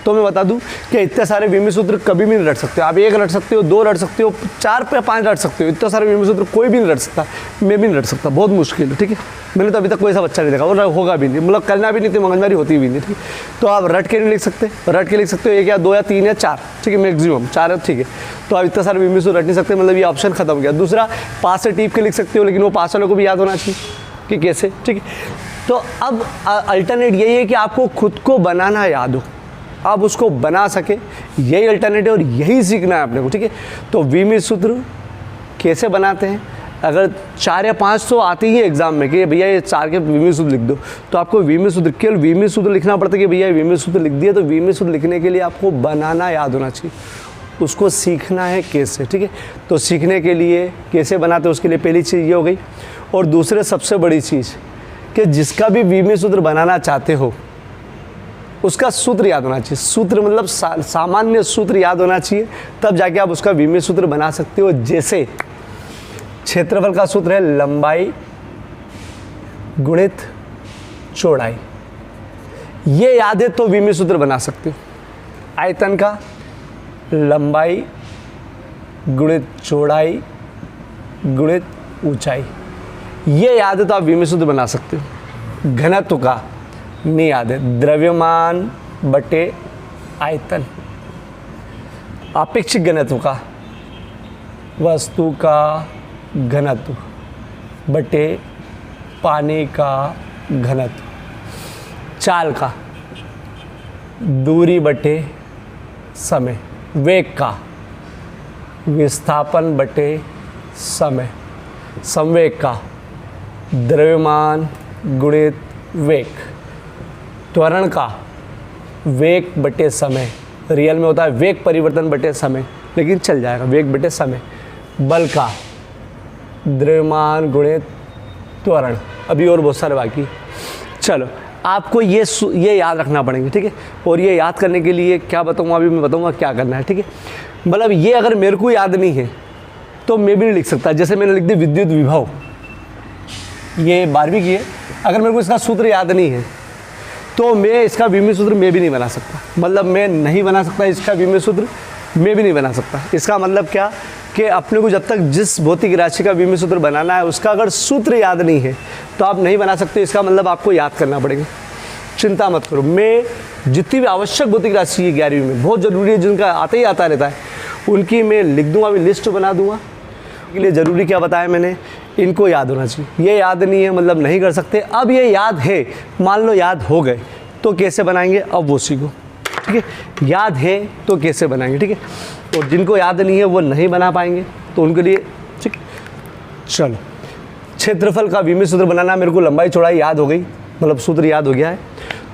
तो मैं बता दूं कि इतने सारे वीमी सूत्र कभी भी नहीं रट सकते हो। आप 1 रट सकते हो, 2 रट सकते हो, 4 पे 5 रट सकते हो, इतने सारे वीमी सूत्र कोई भी नहीं रट सकता, मैं भी नहीं रट सकता, बहुत मुश्किल है, ठीक है। मैंने तो अभी तक कोई ऐसा बच्चा नहीं देखा, और होगा भी नहीं, मतलब करना भी नहीं, तो मगजमारी होती भी नहीं, ठीक है। तो आप रट के नहीं लिख सकते, रट के लिख सकते हो 1 या 2 या 3 या 4, ठीक है, मैक्सिमम 4 है, ठीक है। तो आप इतने सारे वीमी सूत्र रट नहीं सकते, मतलब ये ऑप्शन खत्म हो गया। दूसरा, पास से टीप के लिख सकते हो, लेकिन वो पास वालों को भी याद होना चाहिए कि कैसे, ठीक है। तो अब अल्टरनेट यही है कि आपको खुद को बनाना याद हो, आप उसको बना सके, यही अल्टरनेटिव और यही सीखना है अपने को, ठीक है। तो वीमी सूत्र कैसे बनाते हैं, अगर 4 या 5 तो आती ही एग्जाम में कि भैया ये 4 के विमीय सूत्र लिख दो, तो आपको विमीय सूत्र, केवल विमीय सूत्र लिखना पड़ता है कि भैया विमीय सूत्र लिख दिया। तो विमीय सूत्र लिखने के लिए आपको बनाना याद होना चाहिए, उसको सीखना है कैसे, ठीक है। तो सीखने के लिए कैसे बनाते हैं उसके लिए पहली चीज़ ये हो गई। और दूसरे सबसे बड़ी चीज़ कि जिसका भी विमीय सूत्र बनाना चाहते हो उसका सूत्र याद होना चाहिए। सूत्र मतलब सामान्य सूत्र याद होना चाहिए, तब जाके आप उसका विमीय सूत्र बना सकते हो। जैसे क्षेत्रफल का सूत्र है लंबाई गुणित चौड़ाई, ये याद है तो विमीय सूत्र बना सकते हो। आयतन का लंबाई गुणित चौड़ाई गुणित ऊंचाई, ये याद है तो आप विमीय सूत्र बना सकते हो। घनत्व का नहीं याद है, द्रव्यमान बटे आयतन। आपेक्षिक घनत्व का वस्तु का घनत्व बटे पानी का घनत्व। चाल का दूरी बटे समय। वेग का विस्थापन बटे समय। संवेग का द्रव्यमान गुणित वेग। त्वरण का वेग बटे समय, रियल में होता है वेग परिवर्तन बटे समय, लेकिन चल जाएगा वेग बटे समय। बल का द्रव्यमान गुणित त्वरण, अभी और बहुत सारे बाकी। चलो आपको ये याद रखना पड़ेंगे, ठीक है। और ये याद करने के लिए क्या बताऊँगा, अभी मैं बताऊँगा क्या करना है, ठीक है। मतलब ये अगर मेरे को याद नहीं है तो मैं भी नहीं लिख सकता। जैसे मैंने लिख दी विद्युत विभव, ये 12वीं की है, अगर मेरे को इसका सूत्र याद नहीं है तो मैं इसका विमीय सूत्र मैं भी नहीं बना सकता। मतलब मैं नहीं बना सकता इसका विमीय सूत्र, मैं भी नहीं बना सकता। इसका मतलब क्या कि अपने को जब तक जिस भौतिक राशि का विमीय सूत्र बनाना है उसका अगर सूत्र याद नहीं है तो आप नहीं बना सकते। इसका मतलब आपको याद करना पड़ेगा। चिंता मत करो, मैं जितनी भी आवश्यक भौतिक राशि है 11वीं में बहुत ज़रूरी है, जिनका आता ही आता रहता है, उनकी मैं लिख दूंगा, अभी लिस्ट बना दूंगा। के लिए ज़रूरी क्या बताया मैंने, इनको याद होना चाहिए। ये याद नहीं है मतलब नहीं कर सकते। अब ये याद है, मान लो याद हो गए तो कैसे बनाएंगे, अब वो सीखो, ठीक है। याद है तो कैसे बनाएंगे, ठीक है। और जिनको याद नहीं है वो नहीं बना पाएंगे, तो उनके लिए ठीक। चलो क्षेत्रफल का विमीय सूत्र बनाना, मेरे को लंबाई चौड़ाई याद हो गई, मतलब सूत्र याद हो गया है।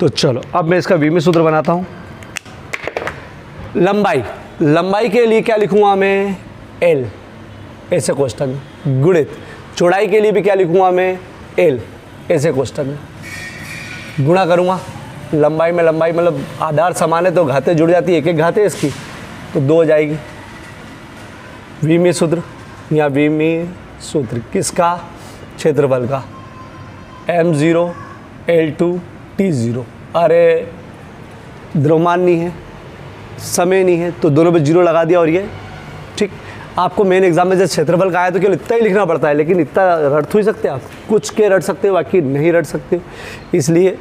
तो चलो अब मैं इसका विमीय सूत्र बनाता हूँ। लंबाई के लिए क्या लिखूँगा मैं, L ऐसे क्वेश्चन में। गुणित चौड़ाई के लिए भी क्या लिखूँगा मैं, L ऐसे क्वेश्चन में। गुणा करूँगा लंबाई में, लंबाई मतलब आधार समान है तो घातें जुड़ जाती है, एक एक घातें इसकी, तो 2 हो जाएगी। विमीय सूत्र या विमीय सूत्र किसका, क्षेत्रफल का, m0 L2 T0। अरे द्रव्यमान नहीं है, समय नहीं है, तो दोनों पे 0 लगा दिया। और ये ठीक, आपको मेन एग्जाम में जब क्षेत्रफल का आया तो केवल इतना ही लिखना पड़ता है, लेकिन इतना रट ही सकते हैं आप, कुछ के रट सकते हो बाकी नहीं रट सकते, इसलिए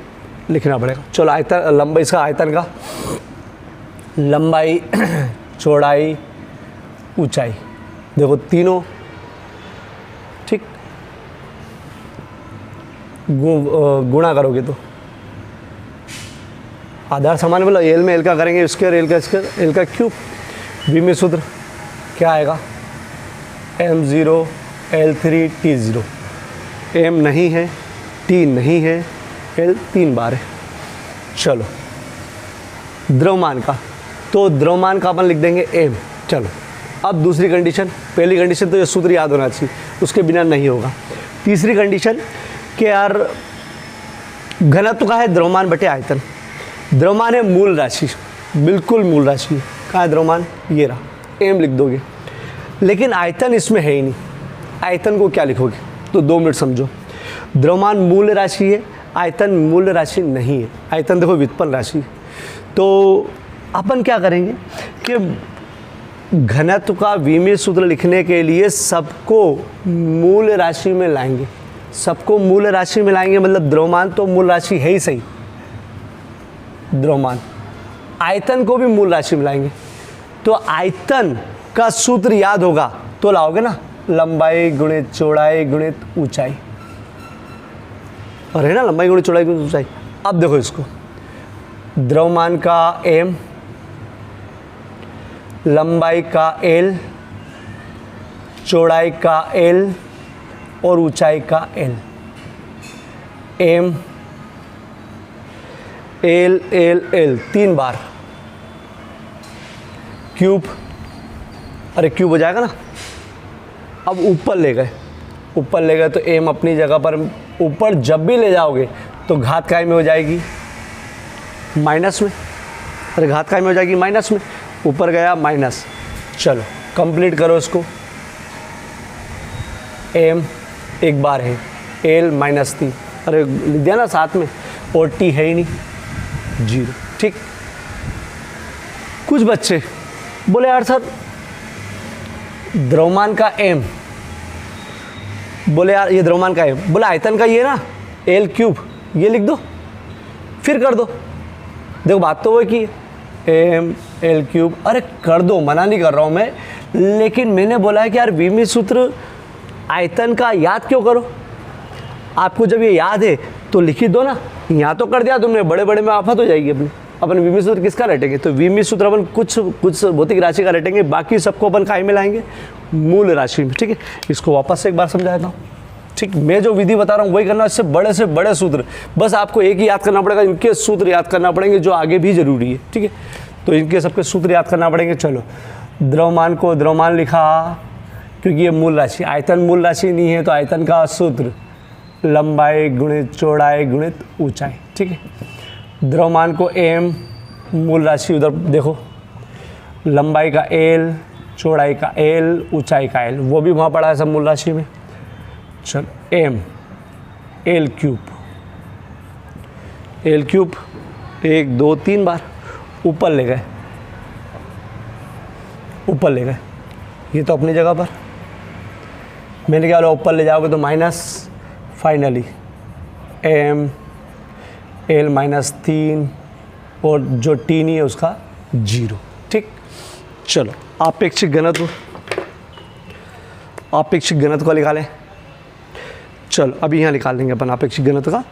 लिखना पड़ेगा। चलो आयतन, लंबाई, इसका आयतन का लंबाई चौड़ाई ऊंचाई, देखो तीनों ठीक, गुणा करोगे तो आधार समान, मतलब एल में एल का करेंगे स्क्वायर, एल का स्क्वायर, एल का क्यूब। विमीय सूत्र क्या आएगा, m0 L3 T0। m नहीं है, t नहीं है, l 3 बार है। चलो द्रव्यमान का, तो द्रव्यमान का अपन लिख देंगे m। चलो अब दूसरी कंडीशन, पहली कंडीशन तो ये सूत्र याद होना चाहिए, उसके बिना नहीं होगा। तीसरी कंडीशन कि यार घनत्व का है द्रव्यमान बटे आयतन। द्रव्यमान है मूल राशि, बिल्कुल मूल राशि है। कहाँ है द्रव्यमान, ये रहा, m लिख दोगे, लेकिन आयतन इसमें है ही नहीं। आयतन को क्या लिखोगे, तो 2 मिनट समझो। द्रव्यमान मूल राशि है, आयतन मूल राशि नहीं है। आयतन देखो व्युत्पन्न राशि है। तो अपन क्या करेंगे कि घनत्व का विमीय सूत्र लिखने के लिए सबको मूल राशि में लाएंगे। सबको मूल राशि में लाएंगे मतलब द्रव्यमान तो मूल राशि है ही सही, द्रव्यमान, आयतन को भी मूल राशि में लाएंगे। तो आयतन का सूत्र याद होगा तो लाओगे ना, लंबाई गुणित चौड़ाई गुणित ऊंचाई, और है ना लंबाई गुणित चौड़ाई गुणित ऊंचाई। अब देखो इसको, द्रव्यमान का m, लंबाई का L, चौड़ाई का L, और ऊंचाई का L, M L L L 3 बार, क्यूब, अरे क्यूब हो जाएगा ना। अब ऊपर ले गए तो एम अपनी जगह पर, ऊपर जब भी ले जाओगे तो घात काय में हो जाएगी माइनस में, अरे घात काय में हो जाएगी माइनस में, ऊपर गया माइनस। चलो कंप्लीट करो इसको, एम एक बार है, एल -3, अरे लिख दिया ना साथ में, और टी है ही नहीं, 0। ठीक, कुछ बच्चे बोले यार सर द्रव्यमान का एम, बोले यार ये द्रव्यमान का एम, बोले आयतन का ये ना एल क्यूब, ये लिख दो फिर कर दो। देखो बात तो वो की एम एल क्यूब, अरे कर दो, मना नहीं कर रहा हूँ मैं, लेकिन मैंने बोला है कि यार विमीय सूत्र आयतन का याद क्यों करो, आपको जब ये याद है तो लिख ही दो ना। यहाँ तो कर दिया तुमने, बड़े बड़े में आफत हो जाएगी अपनी। अपन विमीय सूत्र किसका रटेंगे, तो विमीय सूत्र अपन कुछ भौतिक राशि का रटेंगे, बाकी सबको अपन काय में लाएंगे, मूल राशि में। ठीक है, इसको वापस से एक बार समझा देता हूँ। ठीक, मैं जो विधि बता रहा हूँ वही करना, इससे बड़े सूत्र, बस आपको एक ही याद करना पड़ेगा, इनके सूत्र याद करना पड़ेंगे जो आगे भी जरूरी है। ठीक है, तो इनके सबके सूत्र याद करना पड़ेंगे। चलो, द्रव्यमान को द्रव्यमान लिखा क्योंकि ये मूल राशि, आयतन मूल राशि नहीं है, तो आयतन का सूत्र लंबाई गुणित चौड़ाई गुणित ऊंचाई। ठीक है, द्रव्यमान को एम, मूल राशि उधर देखो, लंबाई का एल, चौड़ाई का एल, ऊंचाई का एल, वो भी वहाँ पड़ा है सब मूल राशि में। चल, एम एल क्यूब, 1 2 3 बार ऊपर ले गए, ये तो अपनी जगह पर, मैंने क्या बोला ऊपर ले जाओगे तो माइनस, फाइनली एम एल -3 और जो टी नहीं है उसका 0। ठीक, चलो आपेक्षिक घनत्व को निकालें। चलो अभी यहाँ निकाल लेंगे अपन आपेक्षिक घनत्व का,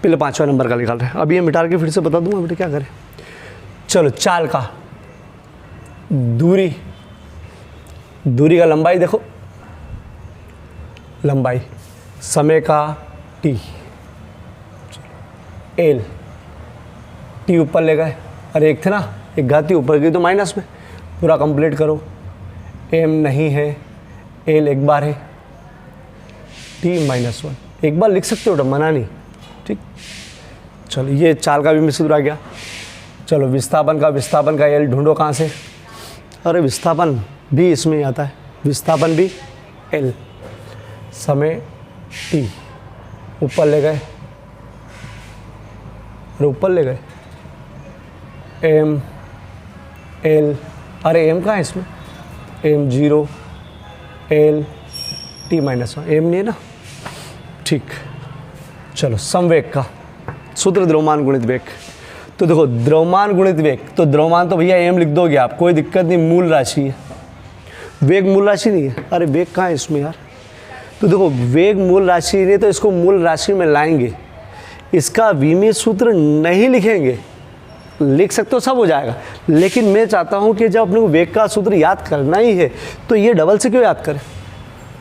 पहले 5वां नंबर का निकाल रहे हैं। अभी ये मिटा के फिर से बता दूंगा बेटे क्या करें। चलो, चाल का दूरी का लंबाई देखो, लंबाई, समय का टी, एल, टी ऊपर ले गए, अरे एक थे ना, एक घाती ऊपर गई तो माइनस में, पूरा कंप्लीट करो। एम नहीं है, एल एक बार है, टी -1 एक बार लिख सकते हो, मना नहीं। ठीक, चलो ये चाल का भी मिश्र आ गया। चलो विस्थापन का एल ढूंढो कहाँ से, अरे विस्थापन भी इसमें ही आता है, विस्थापन भी एल, समय टी, ऊपर ले गए, एम एल, अरे एम कहाँ है इसमें, एम 0, एल टी -1, एम नहीं है ना। ठीक, चलो संवेग का सूत्र द्रव्यमान गुणित वेग। तो देखो द्रव्यमान गुणित वेग, तो द्रव्यमान तो भैया एम लिख दोगे आप, कोई दिक्कत नहीं, मूल राशि है। वेग मूल राशि नहीं है, अरे वेग कहाँ है इसमें यार, तो देखो वेग मूल राशि नहीं, तो इसको मूल राशि में लाएंगे, इसका विमीय सूत्र नहीं लिखेंगे, लिख सकते हो सब हो जाएगा, लेकिन मैं चाहता हूँ कि जब अपने को वेग का सूत्र याद करना ही है तो ये डबल से क्यों याद करें।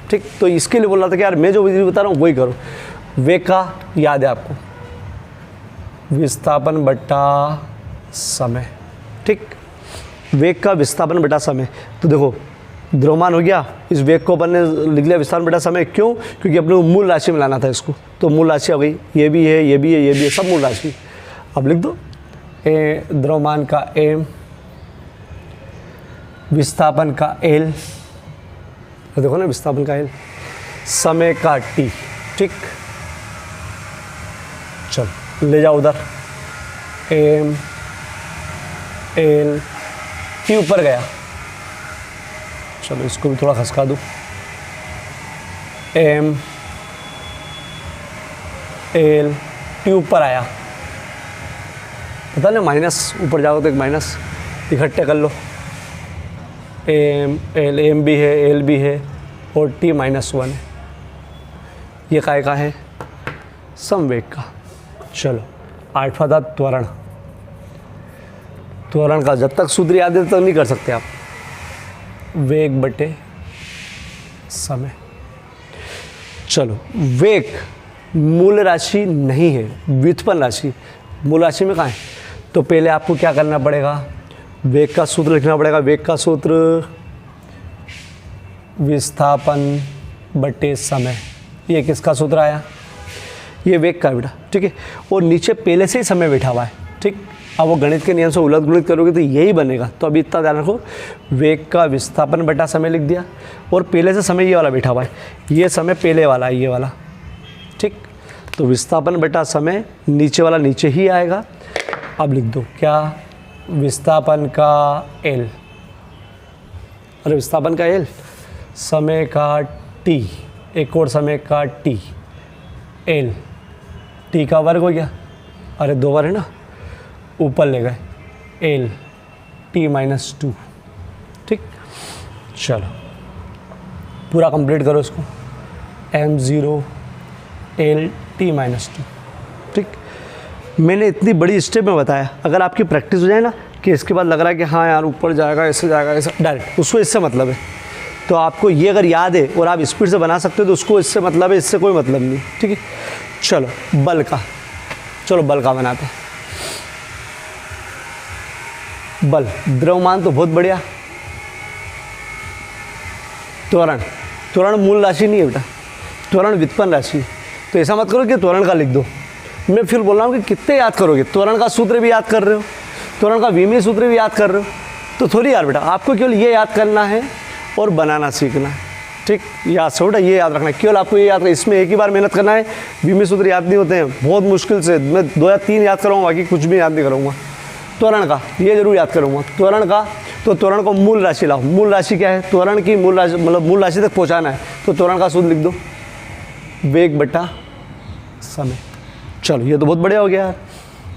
ठीक, तो इसके लिए बोल रहा था कि यार मैं जो विधि बता रहा हूँ वही करो। वेग का याद है आपको, विस्थापन बटा समय। ठीक, वेग का विस्थापन बटा समय, तो देखो द्रव्यमान हो गया, इस वेग को अपन ने लिख लिया विस्थापन बटा समय, क्यों, क्योंकि अपने को मूल राशि में लाना था इसको, तो मूल राशि हो गई, ये भी है, ये भी है, ये भी है, सब मूल राशि। अब लिख दो द्रव्यमान का एम, विस्थापन का एल, तो देखो ना विस्थापन का एल, समय का टी। ठीक, चलो ले जाओ उधर, एम एल टी ऊपर गया, चलो इसको भी थोड़ा खसका दूँ, एम एल टी ऊपर आया, पता नहीं माइनस ऊपर जाओ तो एक माइनस इकट्ठे कर लो, एम एल, एम भी है, एल भी है, और टी -1 है, ये काय का है, संवेग का। चलो 8वां था त्वरण। त्वरण का जब तक सूत्र याद है तब नहीं कर सकते आप, वेग बटे समय। चलो, वेग मूल राशि नहीं है, व्युत्पन्न राशि। मूल राशि में कहाँ है? तो पहले आपको क्या करना पड़ेगा, वेग का सूत्र लिखना पड़ेगा। वेग का सूत्र विस्थापन बटे समय। ये किसका सूत्र आया? ये वेग का बेटा, ठीक है। और नीचे पहले से ही समय बैठा हुआ है, ठीक। अब वो गणित के नियम से उलट गुणित करोगे तो यही बनेगा। तो अभी इतना ध्यान रखो, वेग का विस्थापन बटा समय लिख दिया, और पहले से समय ये वाला बैठा हुआ है, ये समय पहले वाला है, ये वाला, ठीक। तो विस्थापन बटा समय, नीचे वाला नीचे ही आएगा। अब लिख दो क्या, विस्थापन का एल, अरे विस्थापन का एल, समय का टी, एक और समय का टी, एल टी का वर्ग हो गया, अरे 2 बार है ना, ऊपर ले गए एल टी माइनस 2, ठीक। चलो पूरा कंप्लीट करो इसको, m0 एल टी माइनस 2, ठीक। मैंने इतनी बड़ी स्टेप में बताया, अगर आपकी प्रैक्टिस हो जाए ना कि इसके बाद लग रहा है कि हाँ यार ऊपर जाएगा, ऐसे जाएगा, ऐसा डायरेक्ट, उसको इससे मतलब है। तो आपको ये अगर याद है और आप स्पीड से बना सकते हो तो उसको इससे मतलब है, इससे कोई मतलब नहीं, ठीक है। चलो बल का, चलो बल का बनाते हैं। बल, द्रव्यमान तो बहुत बढ़िया। त्वरण, त्वरण मूल राशि नहीं है बेटा, त्वरण व्युत्पन्न राशि है। तो ऐसा मत करो कि त्वरण का लिख दो। मैं फिर बोल रहा हूँ कि कितने याद करोगे, त्वरण का सूत्र भी याद कर रहे हो, त्वरण का विमीय सूत्र भी याद कर रहे हो, तो थोड़ी यार बेटा आपको केवल ये याद करना है और बनाना सीखना है, ठीक। याद से बेटा ये याद रखना है, केवल आपको ये याद रखना, इसमें एक ही बार मेहनत करना है। विमीय सूत्र याद नहीं होते हैं, बहुत मुश्किल से मैं 2 या 3 याद कराऊंगा, बाकी कुछ भी याद नहीं करूँगा। त्वरण का ये जरूर याद करूँगा, त्वरण का। तो त्वरण को मूल राशि लाओ, मूल राशि क्या है, त्वरण की मूल राशि, मतलब मूल राशि तक पहुँचाना है, तो त्वरण का सूत्र लिख दो, वेग बटा समय। चलो ये तो बहुत बढ़िया हो गया यार,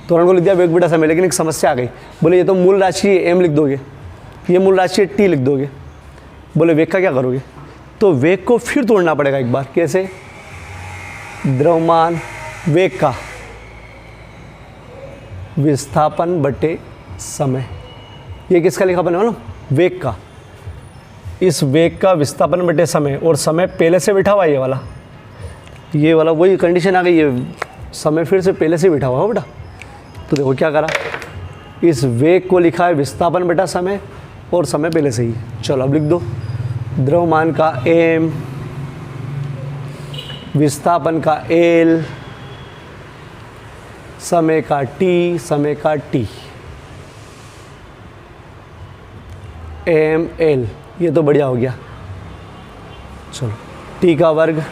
त्वरण को लिख दिया वेग बटा समय। लेकिन एक समस्या आ गई, बोले ये तो मूल राशि है, एम लिख दोगे, ये मूल राशि है, टी लिख दोगे, बोले वेग का क्या करोगे? तो वेग को फिर तोड़ना पड़ेगा एक बार। कैसे? द्रव्यमान वेग का विस्थापन बटे समय। ये किसका लिखा बने वाला? वेग का। इस वेग का विस्थापन बटे समय, और समय पहले से बैठा हुआ है, ये वाला वही कंडीशन आ गई है, समय फिर से पहले से बैठा हुआ हो बेटा। तो देखो क्या करा, इस वेग को लिखा है विस्थापन बटा समय, और समय पहले से ही। चलो अब लिख दो, द्रव्यमान का एम, विस्थापन का एल, समय का टी, समय का टी, एम एल, ये तो बढ़िया हो गया। चलो टी का वर्ग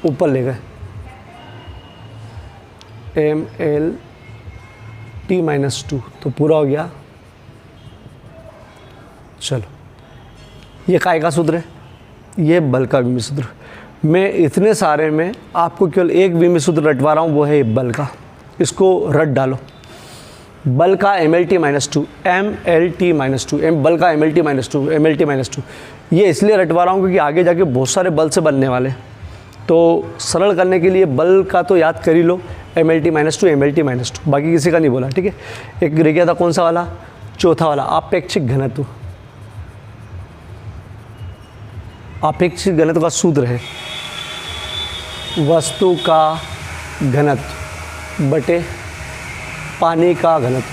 ऊपर ले गए, एम एल टी माइनस 2, तो पूरा हो गया। चलो ये काय का सूत्र है? ये बल का विमीय सूत्र। मैं इतने सारे में आपको केवल एक विमीय सूत्र रटवा रहा हूँ, वो है बल का। इसको रट डालो, बल का M L T minus 2, M L T minus 2, M बल का M L T minus 2, M L T minus 2। ये इसलिए रटवा रहा हूँ क्योंकि आगे जाके बहुत सारे बल से बनने वाले, तो सरल करने के लिए बल का तो याद कर ही लो, M L T minus 2, M L T minus 2, बाकी किसी का नहीं बोला, ठीक है। एक रह गया था कौन सा वाला? चौथा वाला, आपेक्षिक घनत्व। आपेक्षिक घनत्व का सूत्र है वस्तु का घनत्व बटे पानी का घनत्व।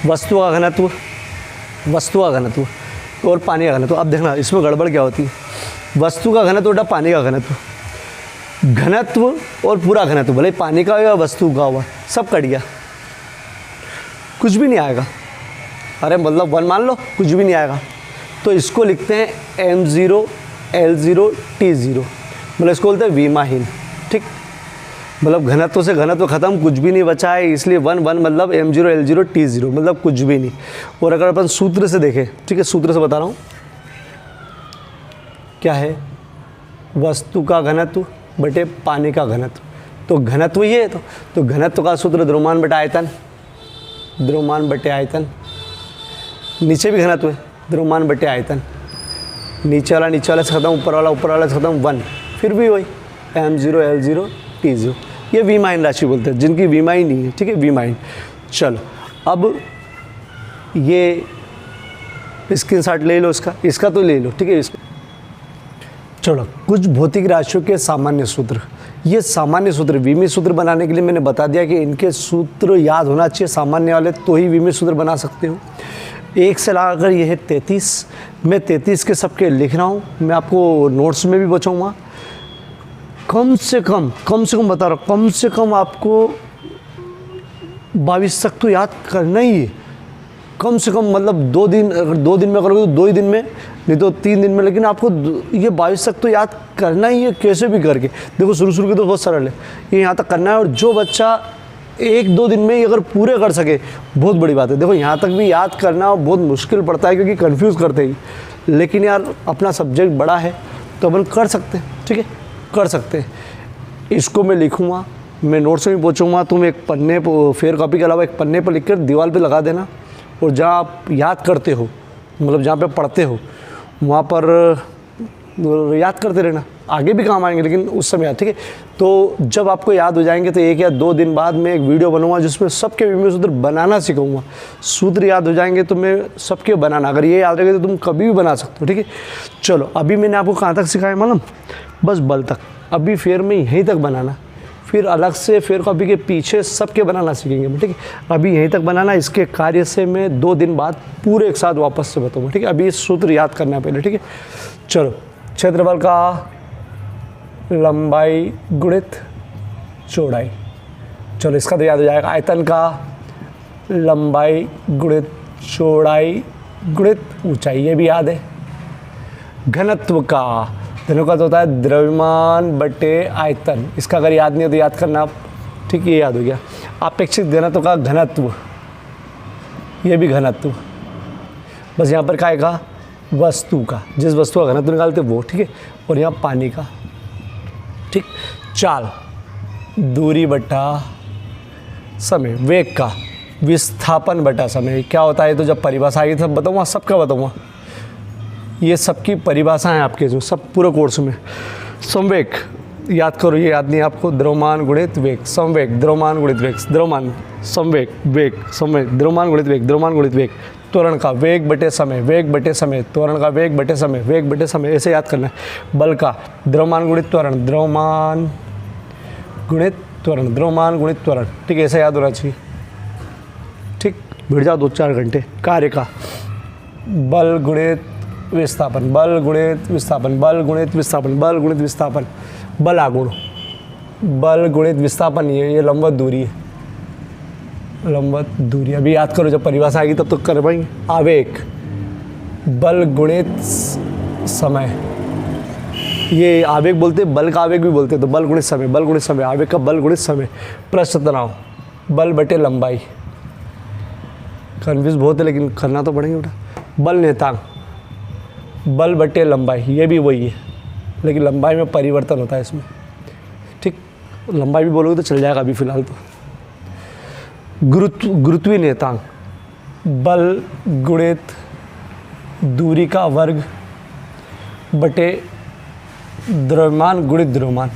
वस्तु का घनत्व, वस्तु का घनत्व और पानी का घनत्व। अब देखना इसमें गड़बड़ क्या होती है, वस्तु का घनत्व बटा पानी का घनत्व, घनत्व और पूरा घनत्व, भले पानी का हो या वस्तु का हुआ, सब कट गया, कुछ भी नहीं आएगा। अरे मतलब 1 मान लो, कुछ भी नहीं आएगा। तो इसको लिखते हैं m0 l0 t0, मतलब इसको बोलते हैं विमाहीन, ठीक। मतलब घनत्व से घनत्व खत्म, कुछ भी नहीं बचा है, इसलिए 1 1 मतलब m0 l0 t0, मतलब कुछ भी नहीं। और अगर अपन सूत्र से देखें, ठीक है, सूत्र से बता रहा हूँ क्या है, वस्तु का घनत्व बटे पानी का घनत्व। तो घनत्व ये है, तो घनत्व का सूत्र द्रव्यमान बटा आयतन, द्रव्यमान बटे आयतन। नीचे भी घनत्व है, द्रव्यमान बटे आयतन, नीचे वाला से खत्म, ऊपर वाला से खत्म, 1, फिर भी वही m0 l0 t0। ये विमाहीन राशि बोलते हैं, जिनकी विमाहीन नहीं है, ठीक है, विमाहीन। चलो अब ये स्क्रीनशॉट ले लो, इसका तो ले लो, ठीक है। चलो, कुछ भौतिक राशियों के सामान्य सूत्र। ये सामान्य सूत्र विमीय सूत्र बनाने के लिए मैंने बता दिया कि इनके सूत्र याद होना चाहिए सामान्य वाले, तो ही विमीय सूत्र बना सकते हो। 1 से लगाकर ये है 33। मैं 33 के सबके लिख रहा हूँ, मैं आपको नोट्स में भी बचाऊँगा। कम से कम बता रहा हूँ, कम से कम आपको 22 तक तो याद करना ही है। कम से कम मतलब 2 दिन, अगर 2 दिन में करोगे तो 2 ही दिन में, नहीं तो 3 दिन में, लेकिन आपको ये 22 तक तो याद करना ही है कैसे भी करके। देखो शुरू के तो बहुत सरल है, ये यहाँ तक करना है। और जो बच्चा 1-2 दिन में ही अगर पूरे कर सके बहुत बड़ी बात है। देखो यहाँ तक भी याद करना बहुत मुश्किल पड़ता है क्योंकि कंफ्यूज करते ही, लेकिन यार अपना सब्जेक्ट बड़ा है तो अपन कर सकते हैं, ठीक है, कर सकते हैं। इसको मैं लिखूँगा, मैं नोट्स में भी पूछूँगा, तुम एक पन्ने पर, फेयर कॉपी के अलावा एक पन्ने पर लिख कर दीवार पर लगा देना। और जहाँ आप याद करते हो, मतलब जहाँ पे पढ़ते हो, वहाँ पर याद करते रहना, आगे भी काम आएंगे, लेकिन उस समय याद, ठीक है। तो जब आपको याद हो जाएंगे तो 1 या 2 दिन बाद मैं एक वीडियो बनाऊंगा जिसमें सबके विमीय सूत्र बनाना सिखाऊंगा। सूत्र याद हो जाएंगे तो मैं सबके बनाना, अगर ये याद रहेगा तो तुम कभी भी बना सकते हो, ठीक है। चलो, अभी मैंने आपको कहाँ तक सिखाया मालूम? बस बल तक। अभी फेयर में यहीं तक बनाना, फिर अलग से फेयर कॉपी के पीछे सबके बनाना सीखेंगे, ठीक है। अभी यहीं तक बनाना, इसके कार्य से मैं 2 दिन बाद पूरे एक साथ वापस से बताऊँगा, ठीक है। अभी इस सूत्र याद करना है पहले, ठीक है। चलो, क्षेत्रफल का लंबाई गुणित चौड़ाई, चलो इसका तो याद हो जाएगा। आयतन का लंबाई गुणित चौड़ाई गुणित ऊंचाई, ये भी याद है। घनत्व का, दोनों का तो होता है द्रव्यमान बटे आयतन, इसका अगर याद नहीं है तो याद करना आप, ठीक, ये याद हो गया। आपेक्षिक घनत्व का घनत्व, ये भी घनत्व, बस यहाँ पर क्या आएगा? वस्तु का, जिस वस्तु का घनत्व निकालते वो, ठीक है। और यहाँ पानी का, ठीक। चाल, दूरी बटा समय, वेग का विस्थापन बटा समय, क्या होता है? तो जब परिभाषा आएगी तब बताऊँगा, सबका बताऊँगा। ये सबकी परिभाषाएं आपके जो सब पूरे कोर्स में। संवेग याद करो, ये याद नहीं आपको, द्रव्यमान गुणित वेग, संवेग द्रव्यमान गुणित वेग, द्रव्यमान संवेग वेग, संवेग द्रव्यमान गुणित वेग, द्रव्यमान गुणित वेग। त्वरण का वेग बटे समय, वेग बटे समय, त्वरण का वेग बटे समय, वेग बटे समय, ऐसे याद करना है। बल का द्रव्यमान गुणित त्वरण, द्रव्यमान गुणित त्वरण, द्रव्यमान गुणित त्वरण, ठीक है, ऐसा याद होना चाहिए, ठीक। बैठ जाओ 2-4 घंटे। कार्य का बल गुणित विस्थापन, बल गुणित विस्थापन, बल गुणित विस्थापन, बल गुणित विस्थापन, बल आगुण, बल गुणित विस्थापन, ये लंबवत दूरी है, लंबवत दूरी। अभी याद करो, जब परिभाषा आएगी तब तो कर पाएंगे। आवेग, बल गुणित समय, ये आवेग बोलते हैं, बल का आवेग भी बोलते हैं, तो बल गुणित समय, बल गुणित समय, आवेग का बल गुणित समय। पृष्ठ तनाव, बल बटे लंबाई, कन्फ्यूज बहुत है लेकिन करना तो पड़ेगा बेटा। बल नेतांक, बल बटे लंबाई, ये भी वही है, लेकिन लंबाई में परिवर्तन होता है इसमें, ठीक। लंबाई भी बोलोगे तो चल जाएगा अभी फ़िलहाल तो। गुरुत्वीय नेतांक, बल गुणित दूरी का वर्ग बटे द्रव्यमान गुणित द्रव्यमान,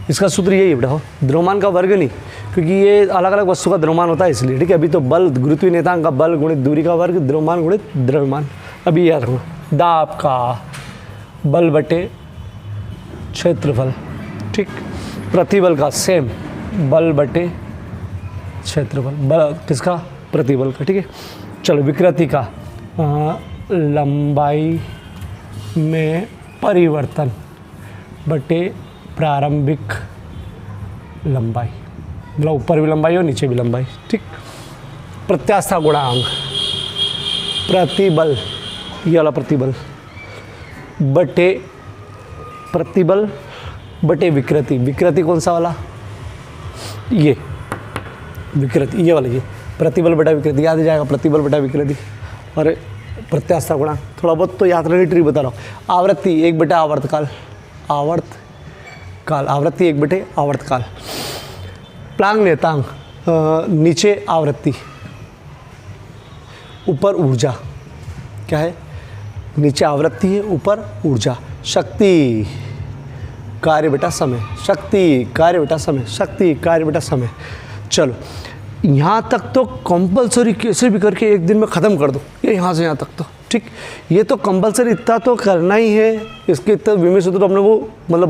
इसका सूत्र यही है बेटा, द्रव्यमान का वर्ग नहीं, क्योंकि ये अलग अलग वस्तु का द्रव्यमान होता है इसलिए, ठीक है। अभी तो बल गुरुत्वीय नेतांक का बल गुणित दूरी का वर्ग, द्रव्यमान गुणित द्रव्यमान, अभी याद रखो। दाब का बल बटे क्षेत्रफल, ठीक। प्रतिबल का सेम, बल बटे क्षेत्रफल, बल किसका? प्रतिबल का, ठीक है। चलो, विकृति का लंबाई में परिवर्तन बटे प्रारंभिक लंबाई, मतलब ऊपर भी लंबाई और नीचे भी लंबाई, ठीक। प्रत्यास्था गुणांक, प्रतिबल, ये वाला प्रतिबल बटे प्रतिबल बटे विकृति, विकृति कौन सा वाला? ये विकृति, ये वाला, ये प्रतिबल बटा विकृति, याद आ जाएगा, प्रतिबल बटा विकृति। और प्रत्यास्था गुणांक थोड़ा बहुत तो याद रखने, ट्रिक बता रहा हूँ। आवृत्ति 1 बटे आवर्तकाल, आवर्तकाल, आवृत्ति 1 बटे आवर्तकाल। प्लांक नेतांक, नीचे आवृत्ति ऊपर ऊर्जा, क्या है? नीचे आवृत्ति है, ऊपर ऊर्जा। शक्ति कार्य बटा समय, शक्ति कार्य बटा समय, शक्ति कार्य बटा समय। चलो, यहाँ तक तो कंपलसरी कैसे भी करके एक दिन में ख़त्म कर दो, ये यहाँ से यहाँ तक तो, ठीक, ये तो कंपलसरी इतना तो करना ही है, इसके इतना विमि सूत्र तो अपने को मतलब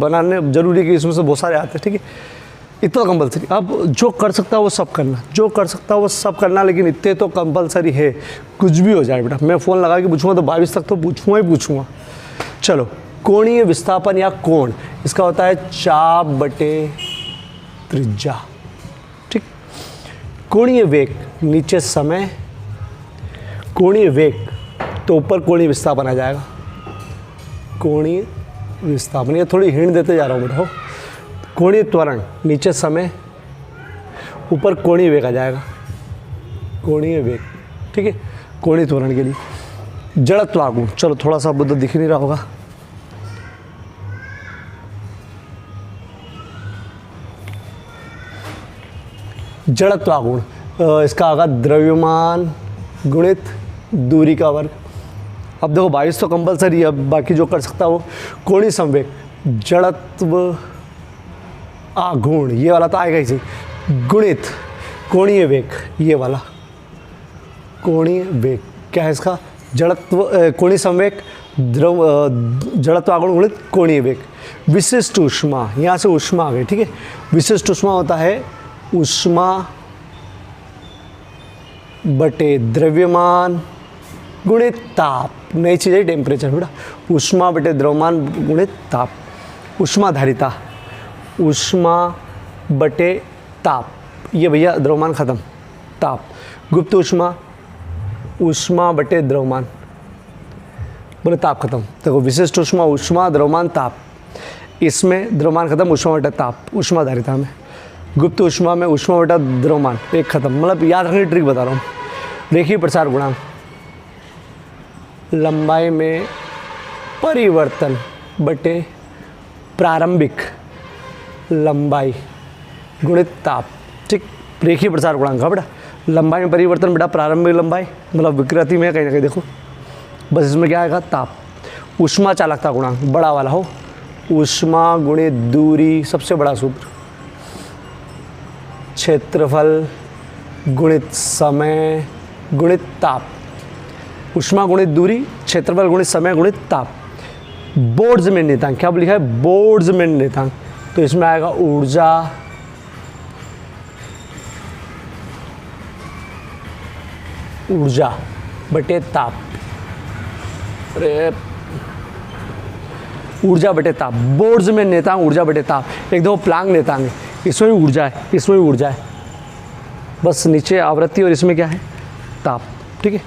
बनाने जरूरी है कि इसमें से बहुत सारे आते हैं, ठीक है, इतना कंपलसरी। अब जो कर सकता है वो सब करना, जो कर सकता है वो सब करना, लेकिन इतने तो कंपलसरी है, कुछ भी हो जाए बेटा। मैं फ़ोन लगा के पूछूंगा तो 22 तक तो पूछूंगा ही पूछूंगा। चलो, कोणीय विस्थापन या कोण, इसका होता है चाप बटे त्रिज्या, ठीक। कोणीय वेग, नीचे समय, कोणीय वेग तो ऊपर कोणीय विस्थापन आ जाएगा, कोणीय विस्थापन। ये थोड़ी हिंट देते जा रहा हूँ बेटा। कोणीय त्वरण, नीचे समय, ऊपर कोणीय वेग आ जाएगा, कोणीय वेग, ठीक है, कोणीय त्वरण के लिए। जड़त्वागुण, चलो थोड़ा सा बुद्ध दिख नहीं रहा होगा, जड़त्वागुण, इसका होगा द्रव्यमान गुणित दूरी का वर्ग। अब देखो 22 तो कंपलसरी है, अब बाकी जो कर सकता है वो। कोणीय संवेग, जड़त्व आघूर्ण, ये वाला तो आएगा ही सही, गुणित कोणीय वेग, ये वाला कोणीय वेग क्या है इसका, जड़त्व कोणीय संवेग जड़त्व आघूर्ण गुणित कोणीय वेग। विशिष्ट ऊष्मा, यहाँ से ऊष्मा आ गई, ठीक है। विशिष्ट ऊष्मा होता है ऊष्मा बटे द्रव्यमान गुणित ताप, नई चीज़ है टेम्परेचर बेटा, ऊष्मा बटे द्रव्यमान गुणित ताप। ऊष्माधारिता, ऊष्मा बटे ताप, ये भैया द्रव्यमान खत्म, ताप। गुप्त ऊष्मा, ऊष्मा बटे द्रव्यमान, बोले ताप खत्म। देखो विशिष्ट ऊष्मा, ऊष्मा द्रव्यमान ताप, इसमें द्रव्यमान खत्म, ऊष्मा बटे ताप, ऊष्माधारिता में। गुप्त ऊष्मा में ऊष्मा बटा द्रव्यमान, एक खत्म। मतलब याद रखने की ट्रिक बता रहा हूँ। रेखीय प्रसार गुणांक, लंबाई में परिवर्तन बटे प्रारंभिक लंबाई गुणित ताप, ठीक। रेखीय प्रसार गुणांक का बेटा, लंबाई में परिवर्तन बेटा प्रारंभिक लंबाई, मतलब विकृति में कहीं ना कहीं देखो, बस इसमें क्या आएगा, ताप। ऊष्मा चालकता गुणांक बड़ा वाला हो, ऊष्मा गुणित दूरी, सबसे बड़ा सूत्र, क्षेत्रफल गुणित समय गुणित ताप। ऊष्मा गुणित दूरी, क्षेत्रफल गुणित समय गुणित ताप। बोल्ट्जमैन नियतांक, क्या लिखा है, बोल्ट्जमैन नियतांक, तो इसमें आएगा ऊर्जा बटे ताप, अरे ऊर्जा बटे ताप, बोल्ट्जमैन नियतांक ऊर्जा बटे ताप। एक दो प्लांक नियतांक, इसमें भी ऊर्जा है, इसमें भी ऊर्जा है, बस नीचे आवृत्ति और इसमें क्या है, ताप, ठीक है।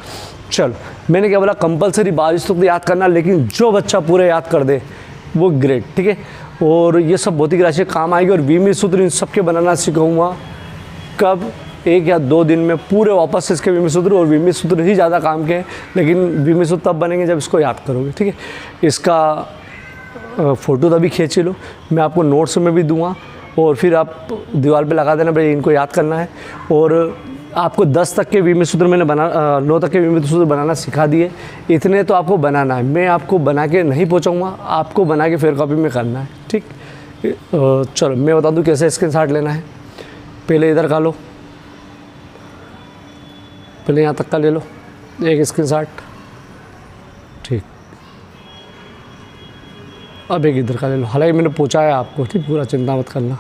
चलो, मैंने क्या बोला, कंपलसरी 22 तक तो याद करना, लेकिन जो बच्चा पूरे याद कर दे वो ग्रेट, ठीक है। और ये सब भौतिक राशि काम आएगी, और विमि सूत्र इन सबके बनाना सिखाऊंगा कब, 1 या 2 दिन में पूरे वापस से इसके विमि सूत्र। और विमि सूत्र ही ज़्यादा काम के हैं, लेकिन विमि सूत्र तब बनेंगे जब इसको याद करोगे, ठीक है। इसका फ़ोटो तभी खींच लो, मैं आपको नोट्स में भी दूंगा, और फिर आप दीवार पे लगा देना भाई, इनको याद करना है। और आपको 10 तक के विमि सूत्र मैंने 9 तक के विमि सूत्र बनाना सिखा दिए, इतने तो आपको बनाना है। मैं आपको बना के नहीं पहुँचाऊँगा, आपको बना के फेयर कॉपी में करना है, ठीक। चलो मैं बता दूँ कैसे स्क्रीनशॉट लेना है। पहले इधर का लो, पहले यहाँ तक का ले लो एक स्क्रीनशॉट, ठीक। अब एक इधर का ले लो, हालांकि मैंने पूछा है आपको, ठीक, पूरा चिंता मत करना।